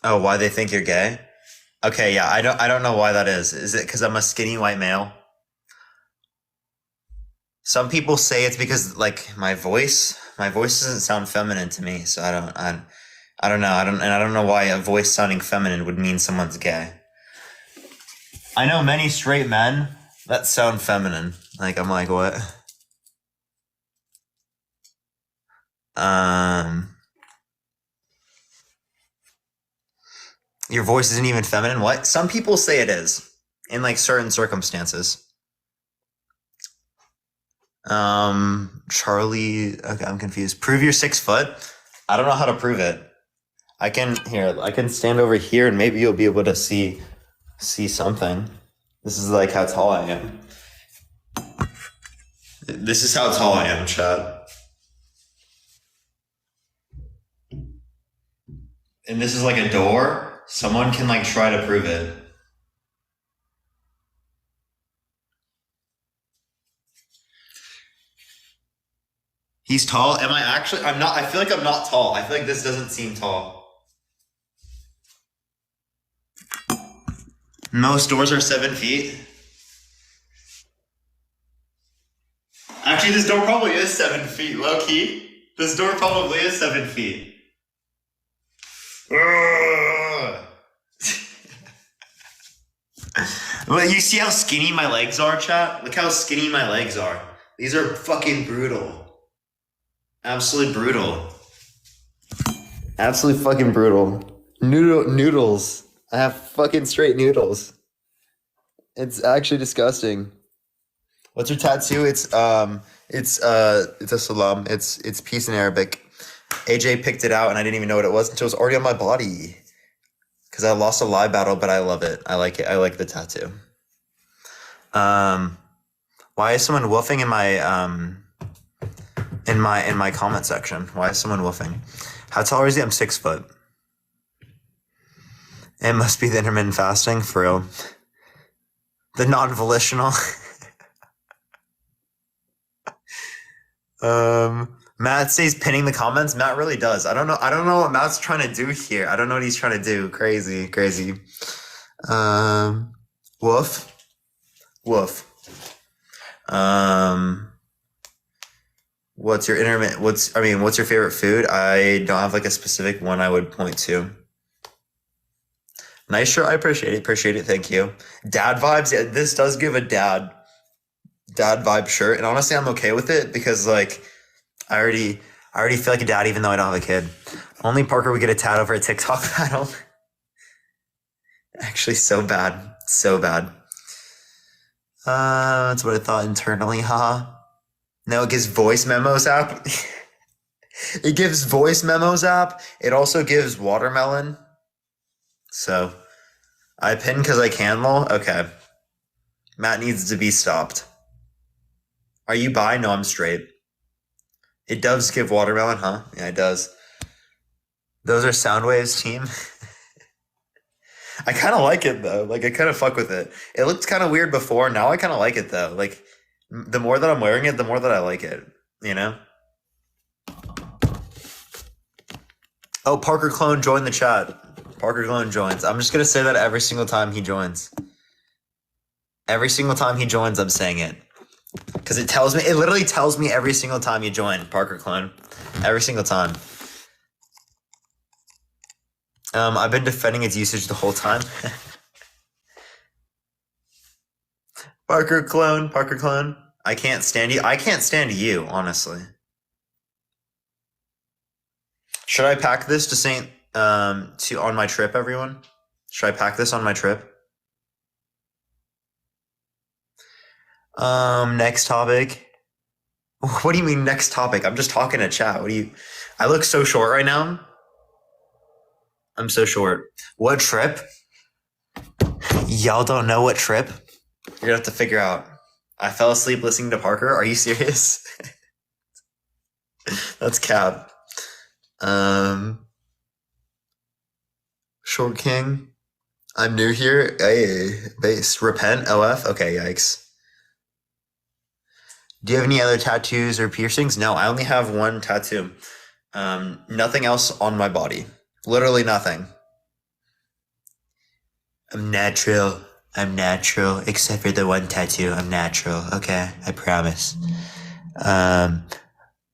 Oh, why they think you're gay? Okay, yeah, I don't know why that is. Is it because I'm a skinny white male? Some people say it's because like my voice doesn't sound feminine to me, so I don't know. I don't know why a voice sounding feminine would mean someone's gay. I know many straight men that sound feminine. Like I'm like, what? Your voice isn't even feminine? What? Some people say it is in like certain circumstances. Charlie, okay, I'm confused. Prove you're 6 foot? I don't know how to prove it. I can stand over here and maybe you'll be able to see something. This is like how tall I am. This is how tall I am, Chad. And this is like a door. Someone can like try to prove it. He's tall. Am I actually? I'm not. I feel like I'm not tall. I feel like this doesn't seem tall. Most doors are 7 feet. Actually, this door probably is 7 feet. Low key. This door probably is 7 feet. Well, you see how skinny my legs are, chat? Look how skinny my legs are. These are fucking brutal. Absolutely brutal. Absolutely fucking brutal. Noodles. I have fucking straight noodles. It's actually disgusting. What's your tattoo? It's a salam. It's peace in Arabic. AJ picked it out and I didn't even know what it was until it was already on my body. Because I lost a live battle, but I love it. I like it. I like the tattoo. Why is someone woofing in my comment section? Why is someone woofing? How tall is he? I'm 6 foot. It must be the intermittent fasting, for real. The non-volitional. Matt says pinning the comments. Matt really does. I don't know what Matt's trying to do here. I don't know what he's trying to do. Crazy. Woof. What's your what's your favorite food? I don't have like a specific one I would point to. Nice shirt. I appreciate it. Thank you. Dad vibes. Yeah, this does give a dad vibe shirt. And honestly, I'm okay with it because like, I already feel like a dad even though I don't have a kid. Only Parker would get a tat over a TikTok battle. Actually, so bad. That's what I thought internally, haha. No, it gives voice memos app. It gives voice memos app. It also gives watermelon. So, I pin because I can, lol. Okay. Matt needs to be stopped. Are you bi? No, I'm straight. It does give watermelon, huh? Yeah, it does. Those are Soundwave's team. I kind of like it, though. Like, I kind of fuck with it. It looked kind of weird before. Now I kind of like it, though. Like, the more that I'm wearing it, the more that I like it. You know? Oh, Parker Clone joined the chat. Parker Clone joins. I'm just going to say that every single time he joins. Every single time he joins, I'm saying it. Because it literally tells me every single time you join, Parker Clone. Every single time. I've been defending its usage the whole time. Parker Clone. I can't stand you. I can't stand you, honestly. Should I pack this to on my trip, everyone? Should I pack this on my trip? Next topic. What do you mean next topic? I'm just talking to chat. I look so short right now. I'm so short. What trip? Y'all don't know what trip? You're gonna have to figure out. I fell asleep listening to Parker. Are you serious? That's cap. Short King. I'm new here. Hey, base. Repent. OF. Okay, yikes. Do you have any other tattoos or piercings? No, I only have one tattoo. Nothing else on my body. Literally nothing. I'm natural, except for the one tattoo. I'm natural, okay? I promise.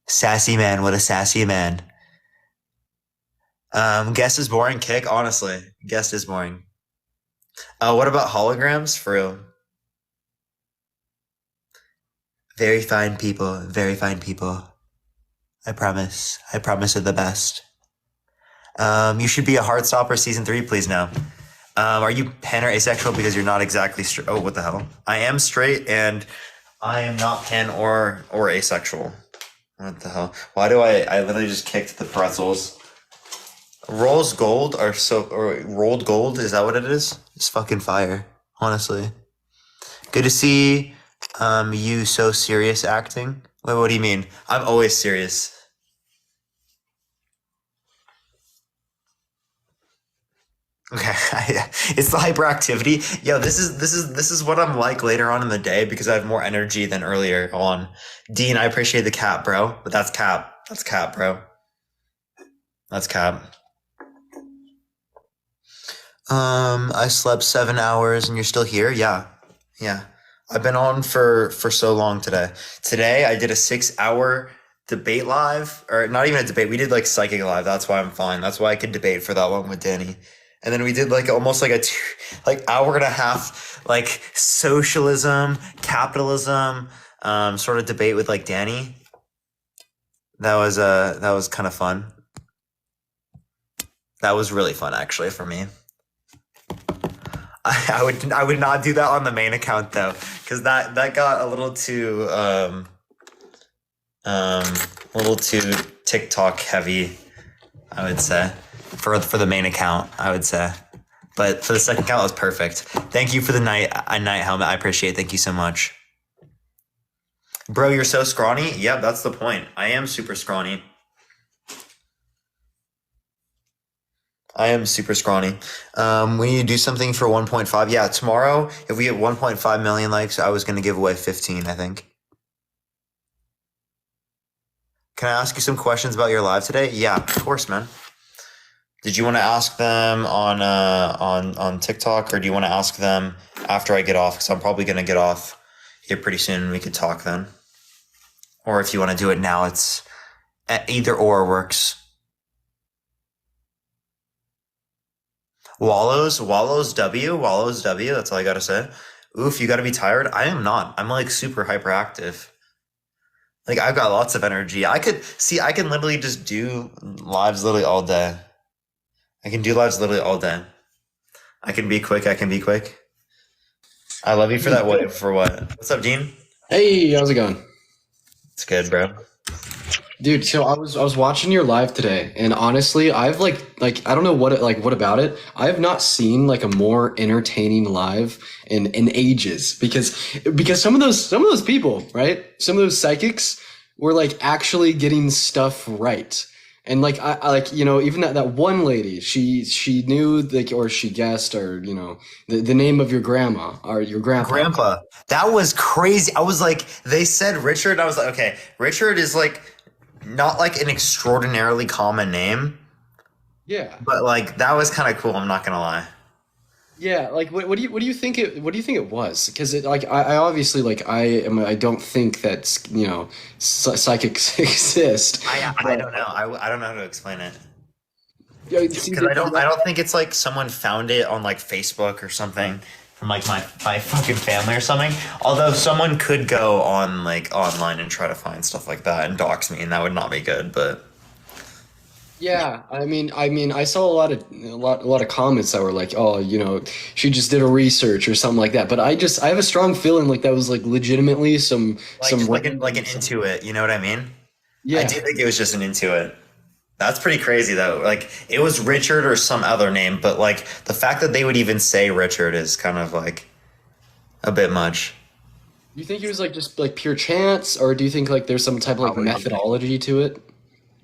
Sassy man, what a sassy man. Guest is boring. Kick, honestly, guest is boring. What about holograms? For real. Very fine people. Very fine people. I promise. I promise they're the best. You should be a Heartstopper season 3, please now. Are you pan or asexual because you're not exactly straight? Oh, what the hell? I am straight and I am not pan or asexual. What the hell? Why do I literally just kicked the pretzels? Rolls gold or rolled gold? Is that what it is? It's fucking fire, honestly. Good to see you so serious acting. Wait, what do you mean? I'm always serious. Okay, it's the hyperactivity. Yo, this is what I'm like later on in the day because I have more energy than earlier on. Dean, I appreciate the cap, bro, but that's cap. That's cap, bro. That's cap. I slept 7 hours and you're still here? Yeah. Yeah. I've been on for so long today. Today I did a 6-hour debate live, or not even a debate. We did like psychic live. That's why I'm fine. That's why I could debate for that long with Danny. And then we did like almost like a hour and a half, like socialism, capitalism, sort of debate with like Danny. That was kind of fun. That was really fun actually for me. I would not do that on the main account though, because that got a little too TikTok heavy, I would say, for the main account, I would say. But for the second account, it was perfect. Thank you for the night helmet. I appreciate it. Thank you so much. Bro, you're so scrawny? Yep, that's the point. I am super scrawny. I am super scrawny. We need to do something for 1.5. Yeah, tomorrow, if we get 1.5 million likes, I was going to give away 15, I think. Can I ask you some questions about your live today? Yeah, of course, man. Did you want to ask them on TikTok, or do you want to ask them after I get off? Because I'm probably going to get off here pretty soon and we could talk then. Or if you want to do it now, it's either or works. Wallows W, that's all I gotta say. Oof, you gotta be tired. I am not. I'm like super hyperactive. Like I've got lots of energy. I can literally just do lives literally all day. I can do lives literally all day. I can be quick. I love you for that. What? For what? What's up, Dean? Hey, how's it going? It's good, bro. Dude, so I was watching your live today, and honestly, I've like I don't know what about it. I have not seen like a more entertaining live in ages because some of those people, right? Some of those psychics were like actually getting stuff right. And like I like, you know, even that one lady, she knew like, or she guessed, or you know, the name of your grandma or your grandpa. That was crazy. I was like, they said Richard. I was like, okay, Richard is like not like an extraordinarily common name. Yeah. But like that was kind of cool. I'm not gonna lie. Yeah, like what do you think it was? Because it like I obviously like I don't think that you know psychics exist. I don't know. I don't know how to explain it. Yeah, Because I don't think it's like someone found it on like Facebook or something from like my fucking family or something. Although someone could go on like online and try to find stuff like that and dox me, and that would not be good. But yeah, I mean, I saw a lot of comments that were like, oh, you know, she just did a research or something like that. But I have a strong feeling like that was like legitimately some like an intuit. You know what I mean? Yeah, I do think it was just an intuit. That's pretty crazy though. Like it was Richard or some other name, but like the fact that they would even say Richard is kind of like a bit much. You think it was like just like pure chance, or do you think like there's some type of like methodology to it?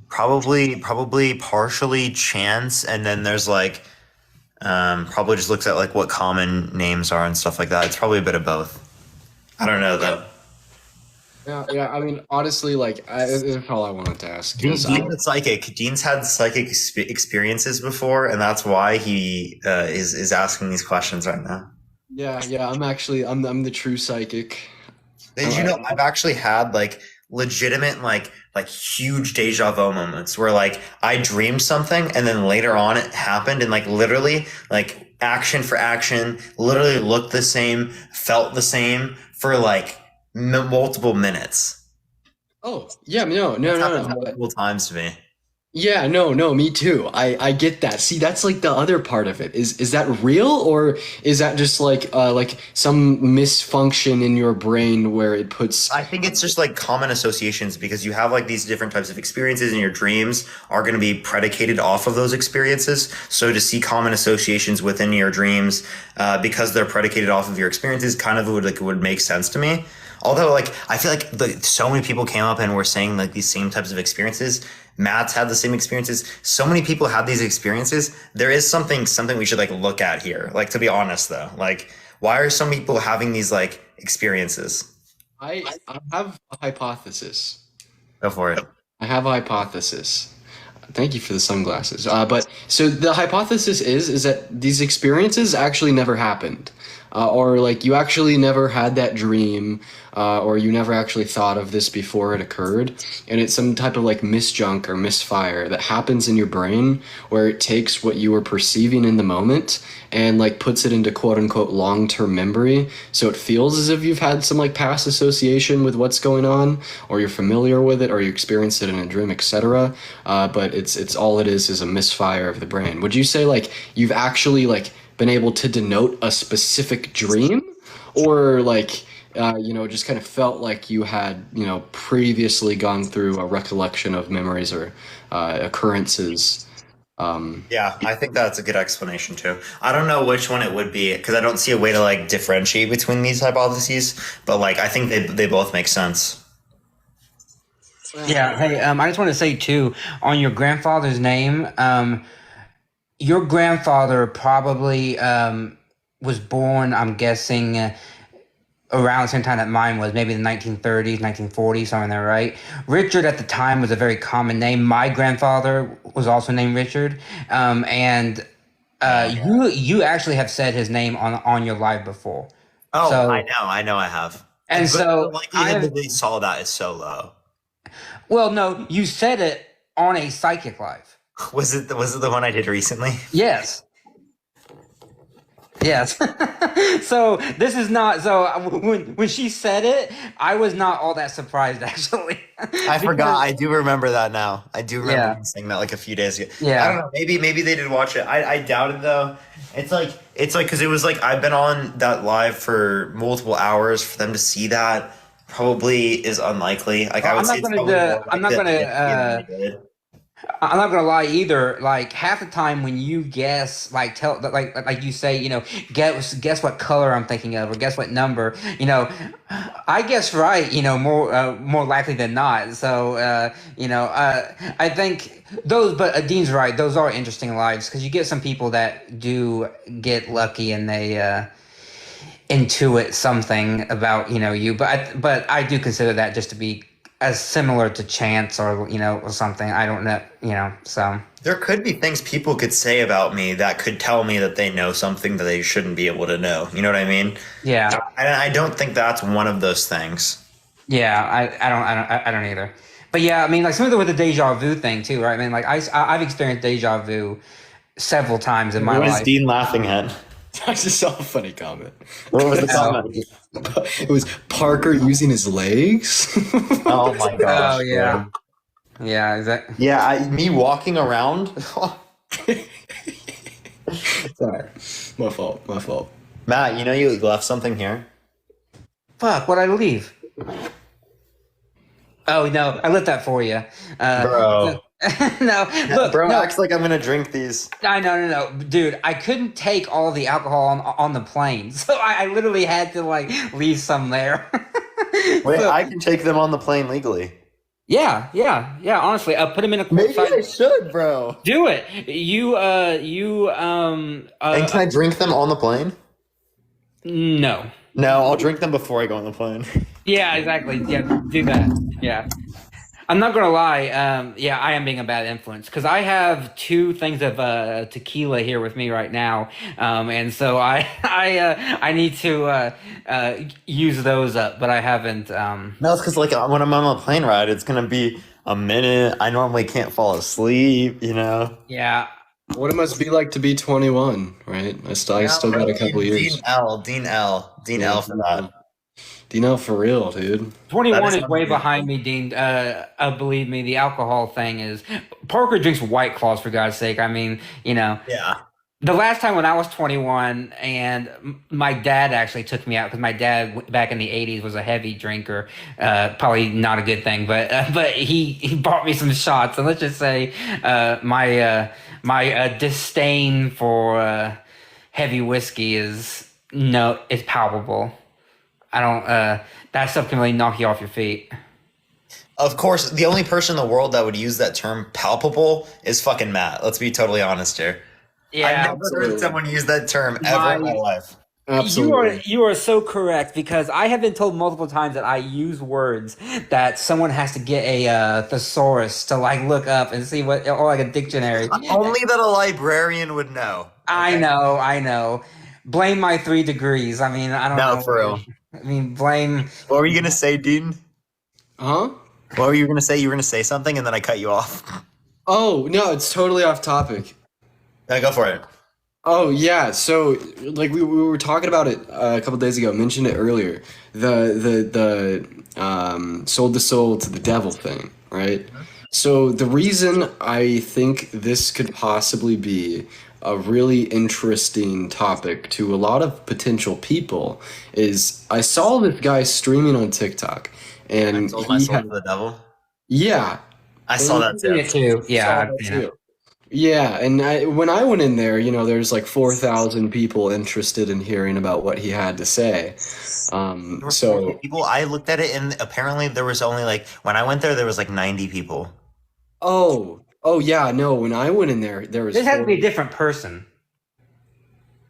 Probably partially chance, and then there's like probably just looks at like what common names are and stuff like that. It's probably a bit of both. I don't know though. Yeah. I mean, honestly, like that's all I wanted to ask. Dean's psychic. Dean's had psychic experiences before, and that's why he is asking these questions right now. Yeah. I'm the true psychic. Did you know I've actually had like legitimate like huge deja vu moments where like I dreamed something and then later on it happened and like literally like action for action, literally looked the same, felt the same for like multiple minutes. Oh, yeah, no, It's no, happened no. multiple times to me. Yeah, no, me too. I get that. See, that's like the other part of it. Is that real, or is that just like some misfunction in your brain where it puts I think it's just like common associations because you have like these different types of experiences and your dreams are going to be predicated off of those experiences. So to see common associations within your dreams, because they're predicated off of your experiences kind of would make sense to me. Although like, I feel like so many people came up and were saying like these same types of experiences. Matt's had the same experiences. So many people have these experiences. There is something we should like look at here. Like, to be honest though, like why are some people having these like experiences? I have a hypothesis. Go for it. I have a hypothesis. Thank you for the sunglasses. But so the hypothesis is that these experiences actually never happened, or like you actually never had that dream, or you never actually thought of this before it occurred, and it's some type of like misjunk or misfire that happens in your brain where it takes what you were perceiving in the moment and like puts it into quote unquote long-term memory, so it feels as if you've had some like past association with what's going on, or you're familiar with it, or you experienced it in a dream, etc. But it's all it is a misfire of the brain. Would you say like you've actually like been able to denote a specific dream, or like just kind of felt like you had previously gone through a recollection of memories or occurrences? Yeah, I think that's a good explanation too. I don't know which one it would be because I don't see a way to like differentiate between these hypotheses, but like I think they both make sense. Yeah. Hey, I just want to say too, on your grandfather's name, your grandfather probably was born, I'm guessing, around the same time that mine was, maybe the 1930s, 1940s, somewhere in there, right? Richard at the time was a very common name. My grandfather was also named Richard, and you actually have said his name on your live before. Oh, So, I know, I have. and But the so likelihood that they saw that is so low. well, no, you said it on a psychic live. Was it the one I did recently? Yes. Yes. So this is not so when she said it, I was not all that surprised actually. I forgot. I do remember that now. I do remember Yeah. you saying that like a few days ago. Yeah. I don't know. Maybe they did watch it. I doubt it though. It's like because it was like I've been on that live for multiple hours. For them to see that probably is unlikely. Like I would say, it's probably more I'm not likely gonna that they did. I'm not gonna lie either. Like half the time when you guess, like tell, like you say, guess what color I'm thinking of, or guess what number. I guess right. More likely than not. So I think those. But Dean's right. Those are interesting lives because you get some people that do get lucky and they intuit something about you. But I do consider that just to be as similar to chance or something. I don't know, so There could be things people could say about me that could tell me that they know something that they shouldn't be able to know. You know what I mean? yeah. And I don't think that's one of those things. Yeah, I don't either. But yeah, I mean, like similar with the deja vu thing too, right? I mean, like I've experienced deja vu several times in my What is life. Dean laughing at? I just saw a funny comment. What was the comment? It was Parker using his legs. Oh my gosh. Oh yeah, yeah, exactly. Yeah, me walking around. Sorry, my fault. Matt, you left something here. Fuck, what'd I leave? Oh no, I left that for you, Bro. No, look, Bro no. acts like I'm gonna drink these. No, dude. I couldn't take all the alcohol on the plane, so I literally had to like leave some there. Wait, So- I can take them on the plane legally. Yeah. Honestly, put them in a Maybe I courtside. should, bro. Do it. And can I drink them on the plane? No. No, I'll drink them before I go on the plane. Yeah, exactly. Yeah, do that. Yeah. I'm not gonna lie. Yeah, I am being a bad influence because I have 2 things of tequila here with me right now, and so I need to use those up, but I haven't. No, it's because like when I'm on a plane ride, it's gonna be a minute. I normally can't fall asleep, you know. Yeah, What it must be like to be 21, right? I still got a couple years. Dean L for that. Do you know for real, dude? 21 That is is way unreal. behind me, Dean. Believe me, the alcohol thing is. Parker drinks White Claws for God's sake. I mean, Yeah. the last time when I was 21, and my dad actually took me out because my dad back in the 80s was a heavy drinker. Probably not a good thing, but he bought me some shots, and let's just say my disdain for heavy whiskey is palpable. I don't. That stuff can really knock you off your feet. Of course, the only person in the world that would use that term "palpable" is fucking Matt. Let's be totally honest here. I've Yeah, never heard someone use that term ever in my life. Absolutely. you are so correct because I have been told multiple times that I use words that someone has to get a thesaurus to like look up and see what, or like a dictionary. Only that a librarian would know. I know. Blame my 3 degrees. I mean, I don't No, know. for real. I mean, blame. What were you gonna say, Dean? Huh? What were you gonna say? You were gonna say something, and then I cut you off. Oh, no, it's totally off topic. No, go for it. Oh, yeah. So, like, we were talking about it a couple days ago, mentioned it earlier. The sold the soul to the devil thing, right? So, the reason I think this could possibly be a really interesting topic to a lot of potential people is I saw this guy streaming on TikTok, and Sold my he soul had, to the devil. yeah, I saw that Seen it too. too. Yeah, saw I've that seen it. too. Yeah, and when I went in there, there's like 4,000 people interested in hearing about what he had to say. There were 40 So, people. I looked at it, and apparently there was only like when I went there was like 90 people. oh yeah, no, when I went in there, there was This has to be a 40. different person.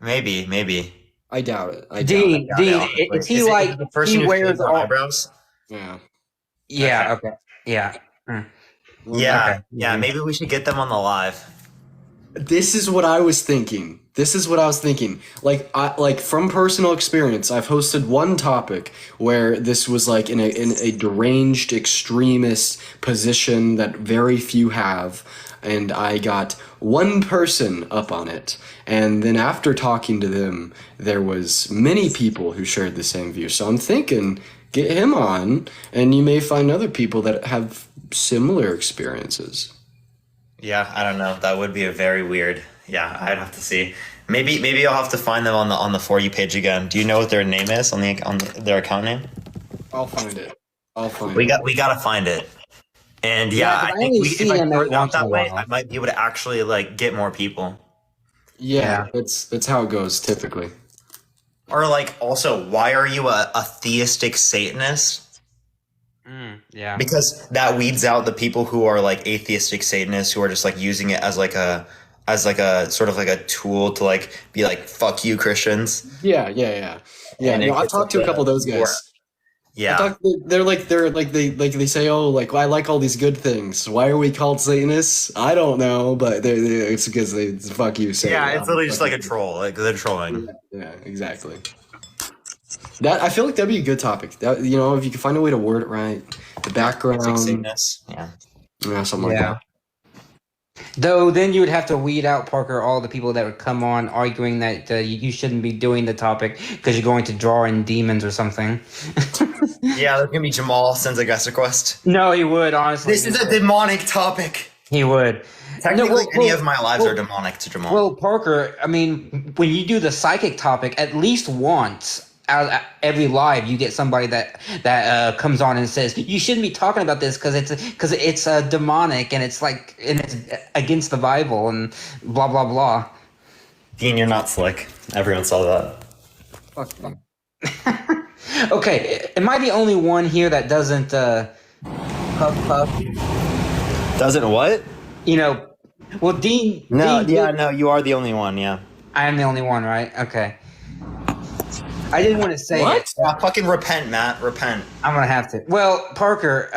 Maybe. I doubt it. I doubt it. Dean, Honestly. is he Is it like the person he who wears shaved their all? eyebrows? Yeah. Yeah. Okay. Yeah. Yeah, Okay. yeah. Maybe we should get them on the live. This is what I was thinking. Like from personal experience, I've hosted one topic where this was like in a deranged extremist position that very few have, and I got one person up on it, and then after talking to them, there was many people who shared the same view. So I'm thinking, get him on, and you may find other people that have similar experiences. Yeah, I don't know. That would be a very weird. Yeah, I'd have to see. Maybe I'll have to find them on the For You page again. Do you know what their name is on their account name? I'll find it. We gotta find it. And Yeah, yeah, 'cause I I think only we, see if I him start every out once in that a way, while. I might be able to actually like get more people. Yeah, that's how it goes typically. Or like, also, why are you a theistic Satanist? Yeah. Because that weeds out the people who are like atheistic Satanists who are just like using it as like a sort of like a tool to like be like fuck you Christians. Yeah. And No, it I've gets talked to a like couple of those guys. Yeah. They say, oh, like I like all these good things. Why are we called Satanists? I don't know, but it's because they fuck you. Satan. Yeah, it's literally just like a troll. Like they're trolling. Yeah, exactly. That I feel like that'd be a good topic. That if you can find a way to word it right, the background, Satanists. Yeah. something like that. Though then you would have to weed out, Parker, all the people that would come on arguing that you shouldn't be doing the topic because you're going to draw in demons or something. Yeah, there's gonna be Jamal sends a guest request. No, he would, honestly. This is a demonic topic. He would. Technically, any of my lives are demonic to Jamal. Well, Parker, I mean, when you do the psychic topic, at least once out of every live, you get somebody that comes on and says you shouldn't be talking about this because it's demonic and it's against the Bible and blah blah blah. Dean, you're not slick. Everyone saw that. Fuck me. Okay, am I the only one here that doesn't puff puff? Doesn't what? Well, Dean. No, Dean, yeah, no, you are the only one. Yeah. I am the only one, right? Okay. I didn't want to say it. Fucking repent, Matt. Repent. I'm gonna have to. Well, Parker,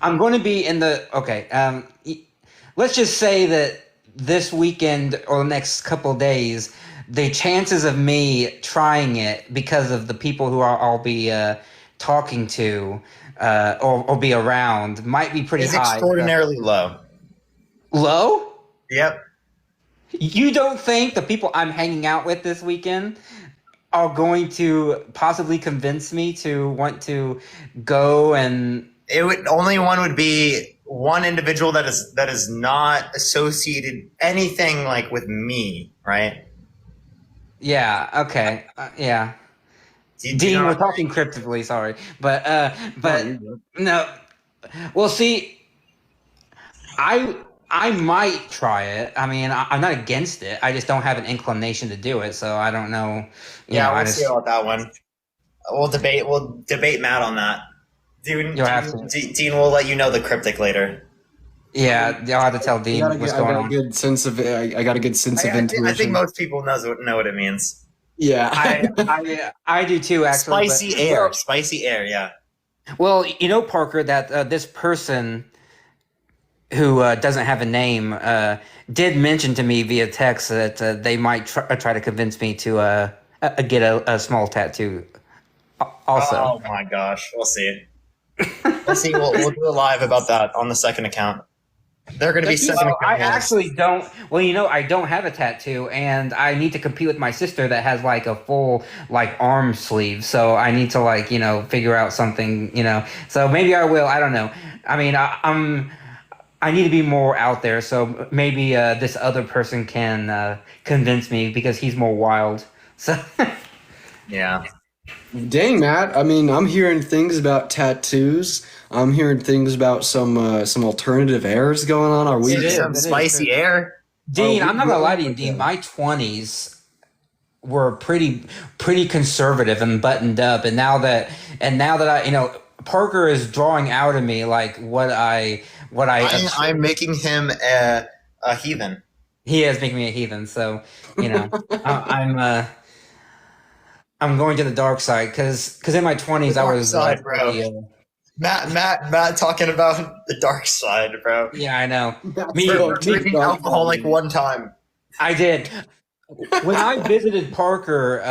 I'm going to be in the okay. Let's just say that this weekend or the next couple of days, the chances of me trying it because of the people who I'll be talking to or be around might be pretty It's high. extraordinarily low. Low? Yep. You don't think the people I'm hanging out with this weekend are going to possibly convince me to want to go and It would only one would be one individual that is not associated anything like with me, right? yeah, okay. Yeah. Do you Dean, know- we're talking cryptically, sorry. But you're good. no. Well, see, I might try it. I mean, I'm not against it. I just don't have an inclination to do it, so I don't know. Yeah, I we'll just, see about that one. We'll debate Matt on that. Dean, we'll let you know the cryptic later. yeah, I'll have to tell Dean what's going on. I got a good sense of intuition. I think most people know what it means. Yeah. I do too, actually. Spicy air. Yeah. Well, you know, Parker, that this person who doesn't have a name did mention to me via text that they might try to convince me to get a small tattoo. Also, Oh my gosh, we'll see. We'll see. We'll do a live about that on the second account. They're going to be second. I actually don't. Well, you know, I don't have a tattoo, and I need to compete with my sister that has like a full like arm sleeve. So I need to like figure out something. So maybe I will. I don't know. I mean, I need to be more out there. So maybe this other person can convince me because he's more wild. So Yeah. Dang, Matt. I mean, I'm hearing things about tattoos. I'm hearing things about some alternative airs going on. Are we? It is. Some It is spicy air. Dean, Oh, I'm not gonna lie to you, we- Dean. My 20s were pretty conservative and buttoned up, and now that I, Parker is drawing out of me like what I. I'm making him a heathen. He is making me a heathen, so I'm going to the dark side because in my 20s I dark was side, bro. pretty, Matt talking about the dark side, bro. yeah, I know. Drinking alcohol like one time. I did. When I visited Parker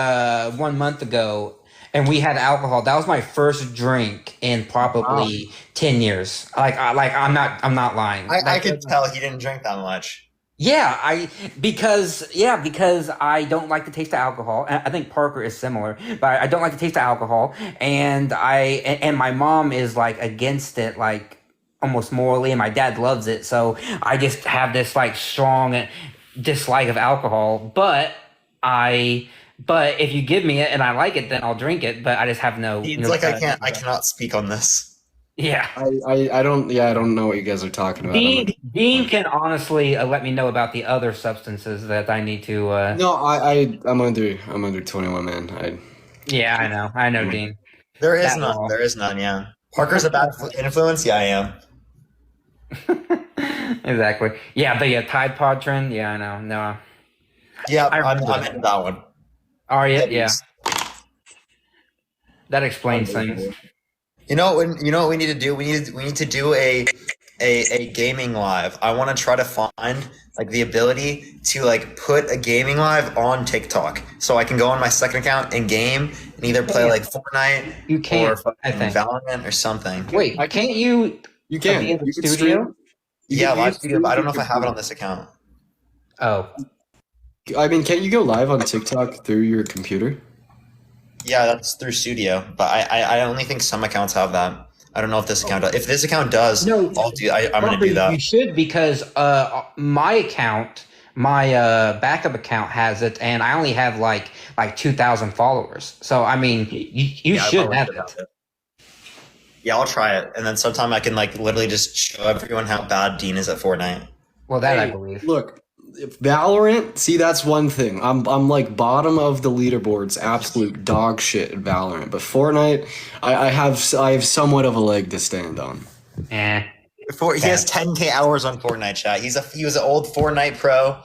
1 month ago and we had alcohol, that was my first drink in probably 10 years. I'm not lying. I could tell he didn't drink that much. Yeah, because I don't like the taste of alcohol. I think Parker is similar, but I don't like the taste of alcohol, and my mom is like against it, like almost morally, and my dad loves it. So I just have this like strong dislike of alcohol. But if you give me it and I like it, then I'll drink it. But I just have no. It's like I cannot speak on this. Yeah. I don't know what you guys are talking about. Dean can honestly let me know about the other substances that I need to. No, I'm under 21, man. Yeah, I know, Dean. There is That none. law. There is none. Yeah. Parker's a bad influence. Yeah, I am. Exactly. Yeah, the Tide Pod trend. Yeah, I know. No. Yeah, I I'm remember into that one. Are you? Yeah. That explains things. You know what we need to do? We need to do a gaming live. I want to try to find like the ability to like put a gaming live on TikTok, so I can go on my second account and game and either play like Fortnite You can't. or I think. Valorant or something. Wait, can't you? You can. Be in the You can studio? stream. Yeah, can live stream studio, but I don't know if your I have it computer. on this account. Oh, I mean, can't you go live on TikTok through your computer? Yeah, that's through Studio, but I only think some accounts have that. I don't know if this account does. If this account does, No, I'm going to do that. You should because my account, my backup account has it, and I only have like 2,000 followers. So I mean, you Yeah, I should probably have should it. have it. Yeah, I'll try it, and then sometime I can like literally just show everyone how bad Dean is at Fortnite. Well, that I Hey, believe. Look, if Valorant. See, that's one thing. I'm like bottom of the leaderboards, absolute dog shit at Valorant. But Fortnite, I have somewhat of a leg to stand on. Eh. He has 10K hours on Fortnite chat. He was an old Fortnite pro.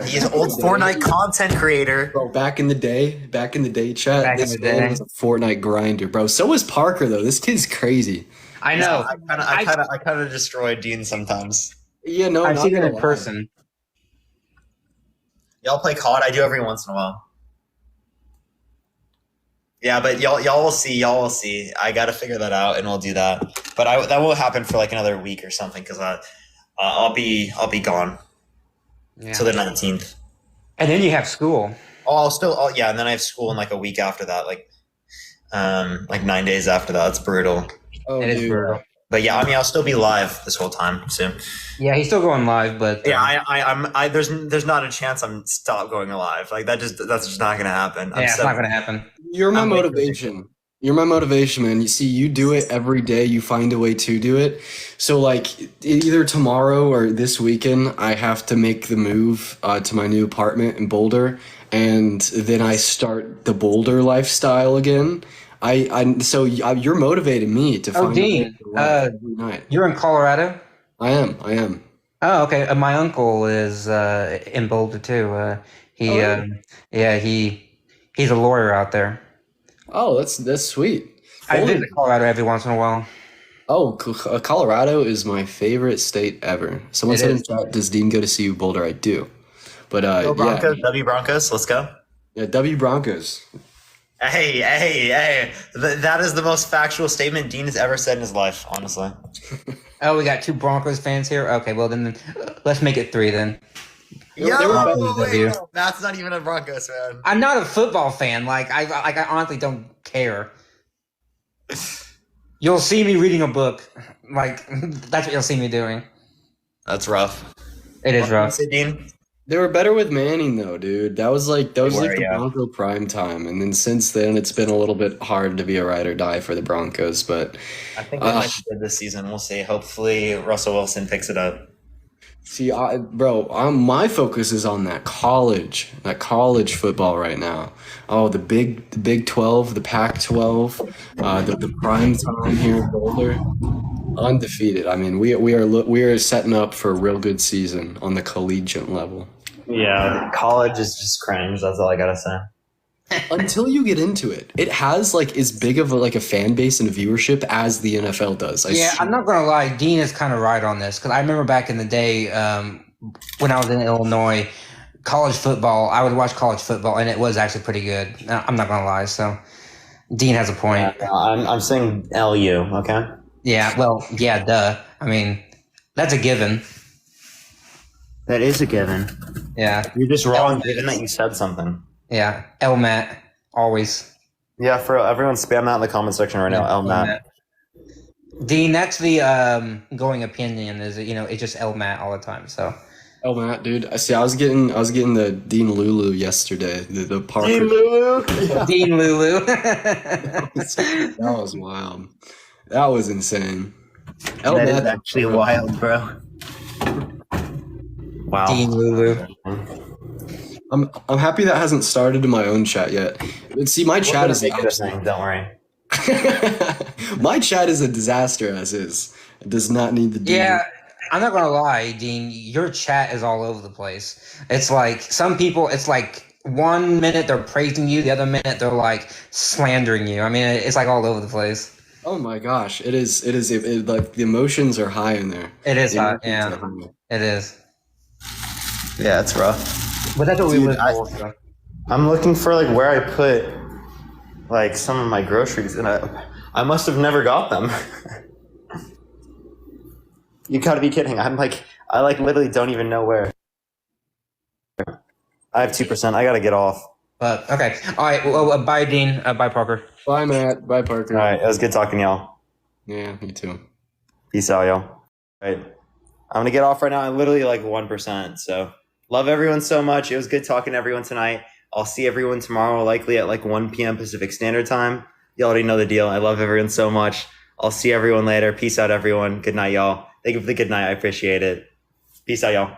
He is an old Fortnite content creator. Bro, back in the day, chat, Back in this the man day. was a Fortnite grinder, bro. So was Parker though. This kid's crazy. I know. I kind of destroy Dean sometimes. Yeah, no, I've not seen it gonna in lie. person. Y'all play COD? I do every once in a while. Yeah, but y'all will see. Y'all will see. I got to figure that out, and we'll do that. But that will happen for like another week or something because I'll be gone Yeah. till the 19th. And then you have school. Yeah, and then I have school in like a week after that, like 9 days after that. It's brutal. Oh, It is dude. brutal. But yeah, I mean, I'll still be live this whole time soon. Yeah, he's still going live, but Yeah, there's not a chance I'm stop going live. Like that's just not gonna happen. it's not gonna happen. You're my I'm waiting for motivation. You're my motivation, man. You see, you do it every day. You find a way to do it. So, like, either tomorrow or this weekend, I have to make the move to my new apartment in Boulder, and then I start the Boulder lifestyle again. You're motivating me to find a way Dean, to live every night. You're in Colorado? I am. Oh, okay. My uncle is in Boulder too. He's a lawyer out there. Oh, that's sweet. I visit Colorado every once in a while. Oh, Colorado is my favorite state ever. Someone It said is. in chat, "Does Dean go to CU Boulder?" I do. But Go Broncos, W Broncos, let's go. yeah, W Broncos. Hey! That is the most factual statement Dean has ever said in his life. Honestly. Oh, we got 2 Broncos fans here. Okay, well then let's make it 3 then. They were better than W. Matt's not even a Broncos fan. I'm not a football fan. I honestly don't care. You'll see me reading a book. Like that's what you'll see me doing. That's rough. It is rough. Say, Dean? They were better with Manning though, dude. That was like were, the yeah. Bronco prime time, and then since then it's been a little bit hard to be a ride or die for the Broncos. But I think they might be good this season. We'll see. Hopefully, Russell Wilson picks it up. see, my focus is on that college football right now. Oh, the Big 12, the Pac-12, the prime time here in Boulder. Undefeated. I mean, we are setting up for a real good season on the collegiate level. Yeah, college is just cringe. That's all I gotta say. Until you get into it, it has like as big of a fan base and viewership as the NFL does. I'm not gonna lie. Dean is kind of right on this because I remember back in the day when I was in Illinois, college football. I would watch college football, and it was actually pretty good. I'm not gonna lie. So Dean has a point. Yeah, I'm saying LU. Okay. Yeah. Well. Yeah. Duh. I mean, that's a given. That is a given. Yeah. You're just wrong, given that you said something. Yeah. Elmat always. Yeah, for everyone, spam that in the comment section right now. Elmat. Dean, that's the going opinion. Is it's just Elmat all the time. So. Oh Matt, dude. I was getting the Dean Lulu yesterday. The Parker. Dean Lulu. Dean Lulu. That was wild. That was insane. That is actually wild, bro. Wow. Dean Lulu. I'm happy that hasn't started in my own chat yet. But see, my chat is Don't worry. my chat is a disaster as is. It does not need the Dean. Yeah, I'm not gonna lie, Dean. Your chat is all over the place. It's like some people. It's like 1 minute they're praising you, the other minute they're like slandering you. I mean, it's like all over the place. Oh my gosh, it is. Like the emotions are high in there. It is The hot. emotions Yeah, are high. it is. Yeah, it's rough. But that's what we Dude, live for. So. I'm looking for like where I put like some of my groceries, and I must have never got them. You gotta be kidding! I literally don't even know where. I have 2%. I gotta get off. But okay, all right. Well, bye, Dean. Bye, Parker. Bye, Matt. Bye, Parker. All right, it was good talking to y'all. Yeah, me too. Peace out, y'all. All right, I'm gonna get off right now. I'm literally like 1%. So love everyone so much. It was good talking to everyone tonight. I'll see everyone tomorrow, likely at like 1 p.m. Pacific Standard Time. You already know the deal. I love everyone so much. I'll see everyone later. Peace out, everyone. Good night, y'all. Thank you for the good night. I appreciate it. Peace out, y'all.